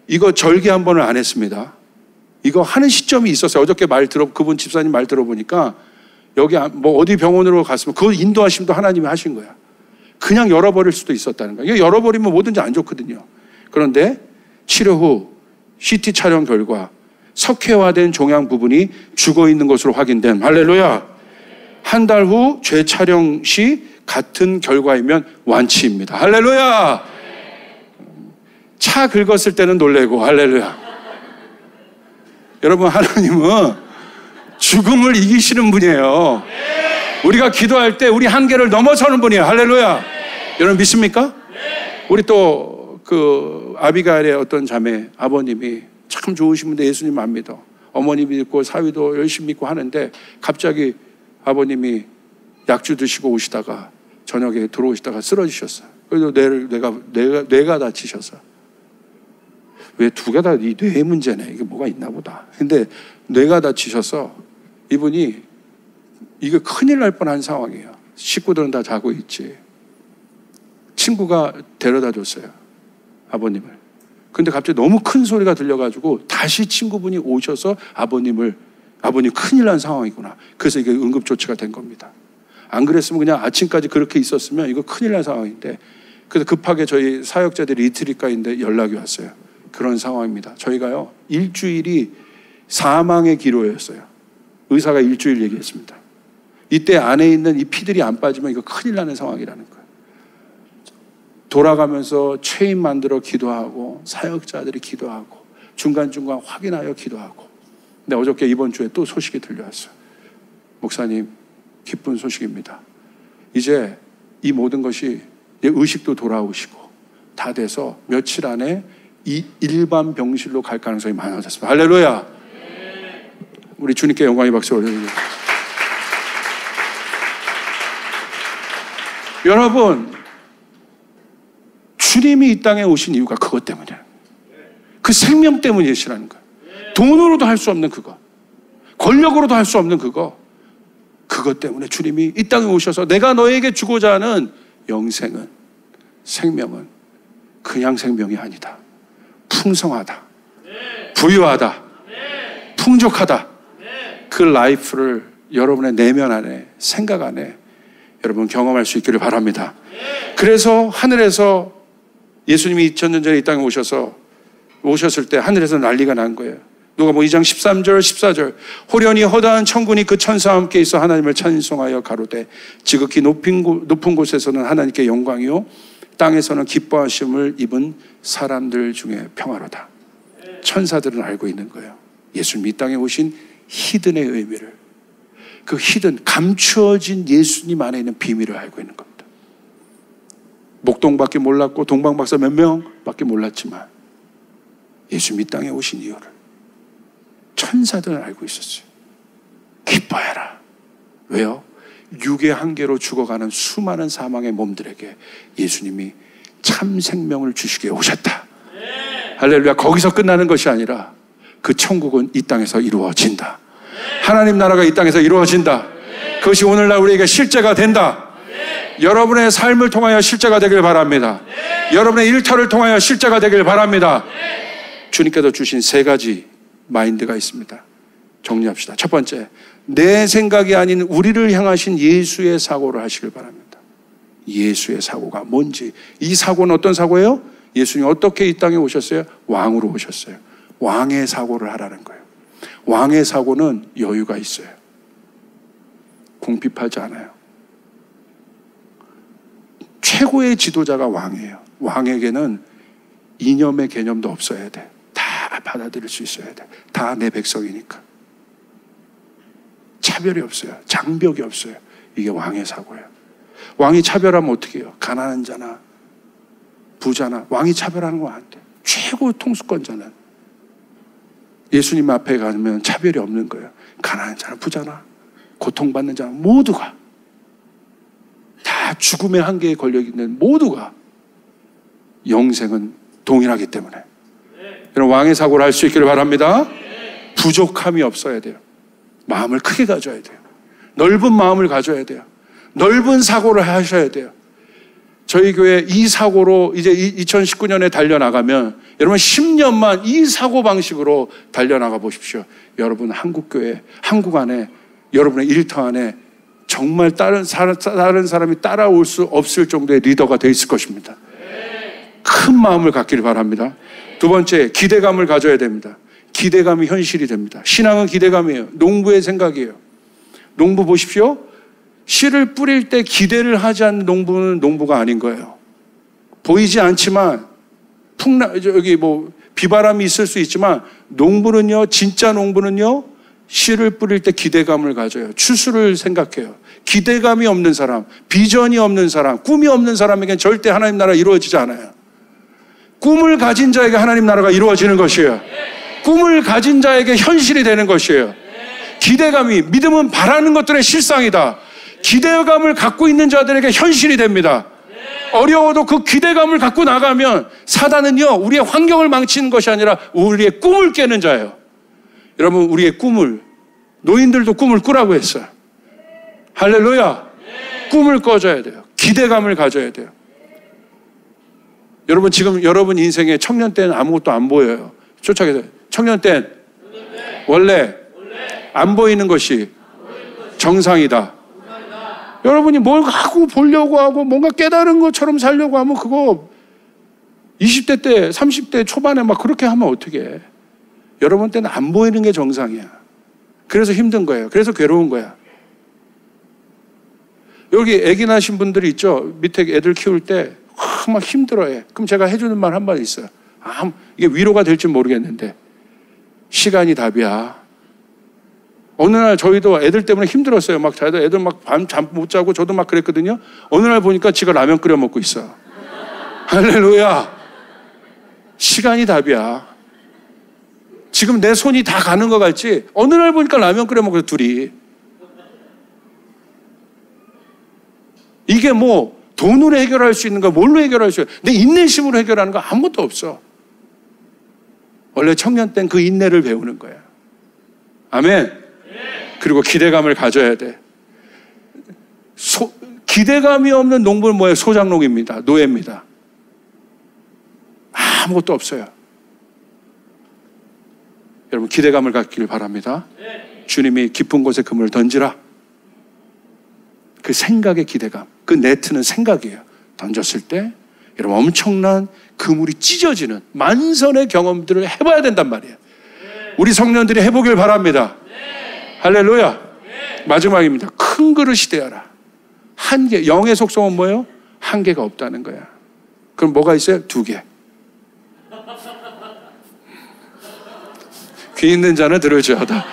이거 절개 한 번을 안 했습니다. 이거 하는 시점이 있었어요. 어저께 그분 집사님 말 들어보니까 여기 뭐 어디 병원으로 갔으면 그 인도하심도 하나님이 하신 거야. 그냥 열어버릴 수도 있었다는 거야. 이거 열어버리면 뭐든지 안 좋거든요. 그런데 치료 후 CT 촬영 결과 석회화된 종양 부분이 죽어 있는 것으로 확인된, 할렐루야. 한 달 후 재촬영 시 같은 결과이면 완치입니다. 할렐루야. 차 긁었을 때는 놀래고, 할렐루야. 여러분, 하나님은 죽음을 이기시는 분이에요. 우리가 기도할 때 우리 한계를 넘어서는 분이에요. 할렐루야. 여러분 믿습니까? 우리 또 그 아비가일의 어떤 자매 아버님이 참 좋으신 분인데 예수님 안 믿어. 어머니 믿고 사위도 열심히 믿고 하는데 갑자기 아버님이 약주 드시고 오시다가 저녁에 들어오시다가 쓰러지셨어요. 그래서 뇌가 다치셔서. 왜 두 개 다 이 뇌 문제네. 이게 뭐가 있나 보다. 근데 뇌가 다치셔서 이분이 이게 큰일 날 뻔한 상황이에요. 식구들은 다 자고 있지. 친구가 데려다 줬어요. 아버님을. 근데 갑자기 너무 큰 소리가 들려가지고 다시 친구분이 오셔서 아버님 큰일 난 상황이구나. 그래서 이게 응급조치가 된 겁니다. 안 그랬으면 그냥 아침까지 그렇게 있었으면 이거 큰일 난 상황인데, 그래서 급하게 저희 사역자들이 이틀일가인데 연락이 왔어요. 그런 상황입니다. 저희가요, 일주일이 사망의 기로였어요. 의사가 일주일 얘기했습니다. 이때 안에 있는 이 피들이 안 빠지면 이거 큰일 나는 상황이라는 거예요. 돌아가면서 체인 만들어 기도하고 사역자들이 기도하고 중간중간 확인하여 기도하고. 근데 어저께 이번 주에 또 소식이 들려왔어요. 목사님, 기쁜 소식입니다. 이제 이 모든 것이 의식도 돌아오시고 다 돼서 며칠 안에 이 일반 병실로 갈 가능성이 많아졌습니다. 할렐루야. 우리 주님께 영광의 박수 올려드립니다. 여러분, 주님이 이 땅에 오신 이유가 그것 때문이에요. 그 생명 때문이시라는 거예요. 돈으로도 할 수 없는 그거, 권력으로도 할 수 없는 그거, 그것 때문에 주님이 이 땅에 오셔서 내가 너에게 주고자 하는 영생은, 생명은 그냥 생명이 아니다. 풍성하다. 부유하다. 풍족하다. 그 라이프를 여러분의 내면 안에, 생각 안에 여러분 경험할 수 있기를 바랍니다. 그래서 하늘에서 예수님이 2000년 전에 이 땅에 오셨을 때 하늘에서 난리가 난 거예요. 누가복음 2장 13절 14절 호련히 허다한 천군이 그 천사와 함께 있어 하나님을 찬송하여 가로되 지극히 높은 곳에서는 하나님께 영광이요 땅에서는 기뻐하심을 입은 사람들 중에 평화로다. 천사들은 알고 있는 거예요. 예수님이 이 땅에 오신 히든의 의미를, 그 히든, 감추어진 예수님 안에 있는 비밀을 알고 있는 겁니다. 목동밖에 몰랐고 동방박사 몇 명밖에 몰랐지만 예수님이 이 땅에 오신 이유를 천사들은 알고 있었어요. 기뻐해라. 왜요? 육의 한계로 죽어가는 수많은 사망의 몸들에게 예수님이 참 생명을 주시기에 오셨다. 할렐루야. 거기서 끝나는 것이 아니라 그 천국은 이 땅에서 이루어진다. 하나님 나라가 이 땅에서 이루어진다. 그것이 오늘날 우리에게 실제가 된다. 여러분의 삶을 통하여 실제가 되길 바랍니다. 여러분의 일터를 통하여 실제가 되길 바랍니다. 주님께서 주신 3가지 마인드가 있습니다. 정리합시다. 첫 번째, 내 생각이 아닌 우리를 향하신 예수의 사고를 하시길 바랍니다. 예수의 사고가 뭔지. 이 사고는 어떤 사고예요? 예수님이 어떻게 이 땅에 오셨어요? 왕으로 오셨어요. 왕의 사고를 하라는 거예요. 왕의 사고는 여유가 있어요. 궁핍하지 않아요. 최고의 지도자가 왕이에요. 왕에게는 이념의 개념도 없어야 돼. 다 받아들일 수 있어야 돼. 다 내 백성이니까. 차별이 없어요. 장벽이 없어요. 이게 왕의 사고예요. 왕이 차별하면 어떻게 해요? 가난한 자나 부자나 왕이 차별하는 거 안 돼. 최고 통수권자는 예수님 앞에 가면 차별이 없는 거예요. 가난한 자나 부자나 고통받는 자나 모두가 다 죽음의 한계에 걸려있는 모두가 영생은 동일하기 때문에 여러분 왕의 사고를 할 수 있기를 바랍니다. 부족함이 없어야 돼요. 마음을 크게 가져야 돼요. 넓은 마음을 가져야 돼요. 넓은 사고를 하셔야 돼요. 저희 교회 이 사고로 이제 2019년에 달려나가면 여러분 10년만 이 사고 방식으로 달려나가 보십시오. 여러분 한국교회, 한국 안에 여러분의 일터 안에 정말 다른 사람이 따라올 수 없을 정도의 리더가 돼 있을 것입니다. 큰 마음을 갖기를 바랍니다. 두 번째, 기대감을 가져야 됩니다. 기대감이 현실이 됩니다. 신앙은 기대감이에요. 농부의 생각이에요. 농부 보십시오. 씨를 뿌릴 때 기대를 하지 않는 농부는 농부가 아닌 거예요. 보이지 않지만 비바람이 있을 수 있지만 농부는요, 진짜 농부는요, 씨를 뿌릴 때 기대감을 가져요. 추수를 생각해요. 기대감이 없는 사람, 비전이 없는 사람, 꿈이 없는 사람에게는 절대 하나님 나라 이루어지지 않아요. 꿈을 가진 자에게 하나님 나라가 이루어지는 것이에요. 꿈을 가진 자에게 현실이 되는 것이에요. 기대감이, 믿음은 바라는 것들의 실상이다. 기대감을 갖고 있는 자들에게 현실이 됩니다. 어려워도 그 기대감을 갖고 나가면 사단은요, 우리의 환경을 망치는 것이 아니라 우리의 꿈을 깨는 자예요. 여러분, 우리의 꿈을, 노인들도 꿈을 꾸라고 했어요. 할렐루야. 꿈을 꿔줘야 돼요. 기대감을 가져야 돼요. 여러분, 지금 여러분 인생에 청년 때는 아무것도 안 보여요. 쫓아가세요. 청년 때는 원래 안 보이는 것이 정상이다. 여러분이 뭘 하고 보려고 하고 뭔가 깨달은 것처럼 살려고 하면 그거 20대 때 30대 초반에 막 그렇게 하면 어떻게 해. 여러분 때는 안 보이는 게 정상이야. 그래서 힘든 거예요. 그래서 괴로운 거야. 여기 아기 낳으신 분들이 있죠. 밑에 애들 키울 때 막 힘들어해. 그럼 제가 해주는 말 한 번 있어요. 이게 위로가 될지 모르겠는데 시간이 답이야. 어느 날 저희도 애들 때문에 힘들었어요. 막 자도 애들 막 밤 잠 못 자고 저도 막 그랬거든요. 어느 날 보니까 지가 라면 끓여 먹고 있어. 할렐루야. 시간이 답이야. 지금 내 손이 다 가는 것 같지? 어느 날 보니까 라면 끓여 먹고 둘이. 이게 뭐 돈으로 해결할 수 있는 거, 뭘로 해결할 수 있는 거, 내 인내심으로 해결하는 거 아무것도 없어. 원래 청년 땐 그 인내를 배우는 거야. 아멘. 그리고 기대감을 가져야 돼. 기대감이 없는 농부는 뭐예요? 소장농입니다. 노예입니다. 아무것도 없어요. 여러분 기대감을 갖기를 바랍니다. 주님이 깊은 곳에 그물을 던지라. 그 생각의 기대감, 그 네트는 생각이에요. 던졌을 때 여러분 엄청난 그물이 찢어지는 만선의 경험들을 해봐야 된단 말이에요. 우리 성년들이 해보길 바랍니다. 할렐루야. 마지막입니다. 큰 그릇이 되어라. 한계, 영의 속성은 뭐예요? 한계가 없다는 거야. 그럼 뭐가 있어요? 2개. 귀 있는 자는 들어줘야다.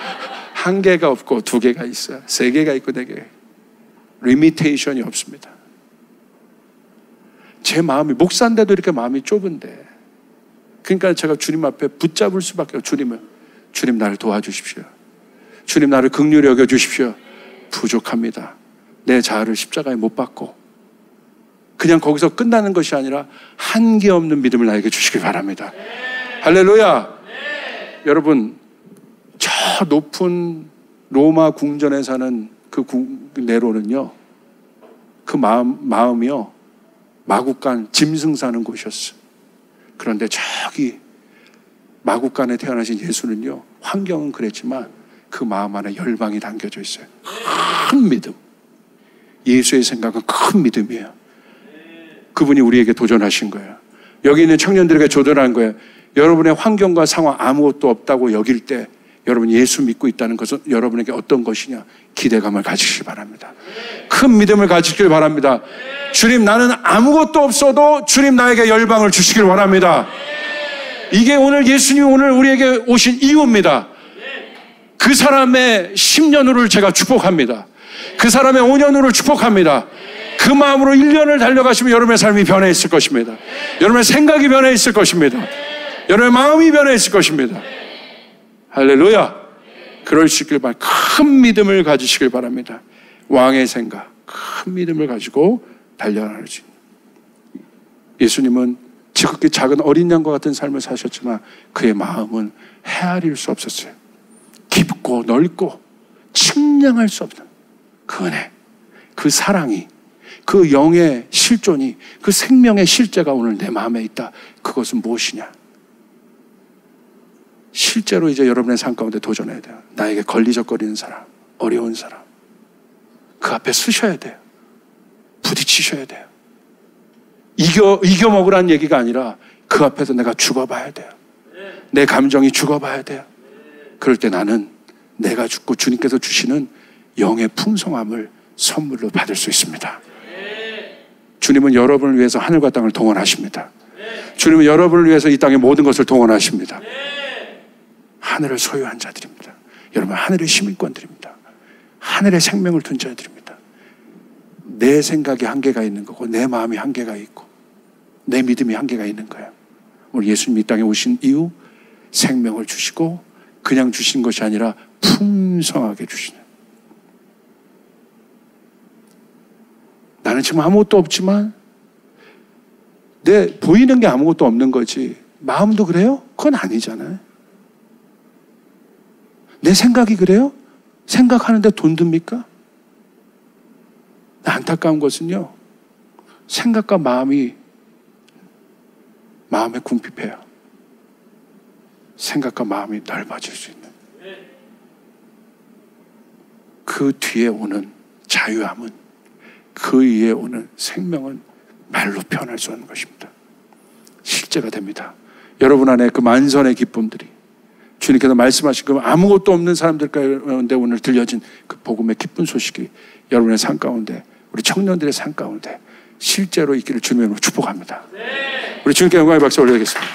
한계가 없고 2개가 있어요. 3개가 있고 4개. 리미테이션이 없습니다. 제 마음이, 목사인데도 이렇게 마음이 좁은데, 그러니까 제가 주님 앞에 붙잡을 수밖에 없어요. 주님 나를 도와주십시오. 주님 나를 긍휼히 여겨주십시오. 부족합니다. 내 자아를 십자가에 못 박고 그냥 거기서 끝나는 것이 아니라 한계 없는 믿음을 나에게 주시길 바랍니다. 할렐루야. 여러분, 저 높은 로마 궁전에 사는 그 네로는요, 그 마음이요, 마국간 짐승 사는 곳이었어요. 그런데 저기 마국간에 태어나신 예수는요, 환경은 그랬지만 그 마음 안에 열방이 담겨져 있어요. 큰 믿음. 예수의 생각은 큰 믿음이에요. 그분이 우리에게 도전하신 거예요. 여기 있는 청년들에게 도전한 거예요. 여러분의 환경과 상황 아무것도 없다고 여길 때 여러분 예수 믿고 있다는 것은 여러분에게 어떤 것이냐? 기대감을 가지시기 바랍니다. 큰 믿음을 가지시길 바랍니다. 주님, 나는 아무것도 없어도 주님 나에게 열방을 주시길 바랍니다. 이게 오늘 예수님이 오늘 우리에게 오신 이유입니다. 그 사람의 10년후를 제가 축복합니다. 그 사람의 5년후를 축복합니다. 그 마음으로 1년을 달려가시면 여러분의 삶이 변해 있을 것입니다. 여러분의 생각이 변해 있을 것입니다. 여러분의 마음이 변해 있을 것입니다. 할렐루야. 그럴 수 있길 바랍니다. 큰 믿음을 가지시길 바랍니다. 왕의 생각, 큰 믿음을 가지고 달려나갈 수 있는. 예수님은 지극히 작은 어린 양과 같은 삶을 사셨지만 그의 마음은 헤아릴 수 없었어요. 깊고 넓고 측량할 수 없는 그 은혜, 그 사랑이, 그 영의 실존이, 그 생명의 실제가 오늘 내 마음에 있다. 그것은 무엇이냐? 실제로 이제 여러분의 삶 가운데 도전해야 돼요. 나에게 걸리적거리는 사람, 어려운 사람, 그 앞에 서셔야 돼요. 부딪히셔야 돼요. 이겨 먹으라는 얘기가 아니라 그 앞에서 내가 죽어봐야 돼요. 내 감정이 죽어봐야 돼요. 그럴 때 나는 내가 죽고 주님께서 주시는 영의 풍성함을 선물로 받을 수 있습니다. 주님은 여러분을 위해서 하늘과 땅을 동원하십니다. 주님은 여러분을 위해서 이 땅의 모든 것을 동원하십니다. 하늘을 소유한 자들입니다. 여러분, 하늘의 시민권들입니다. 하늘의 생명을 둔 자들입니다. 내 생각이 한계가 있는 거고 내 마음이 한계가 있고 내 믿음이 한계가 있는 거예요. 오늘 예수님 이 땅에 오신 이유, 생명을 주시고 그냥 주신 것이 아니라 풍성하게 주시는. 나는 지금 아무것도 없지만 내 보이는 게 아무것도 없는 거지 마음도 그래요? 그건 아니잖아요. 내 생각이 그래요? 생각하는데 돈 듭니까? 안타까운 것은요, 생각과 마음에 궁핍해요. 생각과 마음이 넓어질 수 있는 그 뒤에 오는 자유함은, 그 위에 오는 생명은 말로 표현할 수 없는 것입니다. 실제가 됩니다. 여러분 안에 그 만선의 기쁨들이, 주님께서 말씀하신 그 아무것도 없는 사람들 가운데 오늘 들려진 그 복음의 기쁜 소식이 여러분의 삶 가운데, 우리 청년들의 삶 가운데 실제로 있기를 주님으로 축복합니다. 우리 주님께 영광의 박수 올려드리겠습니다.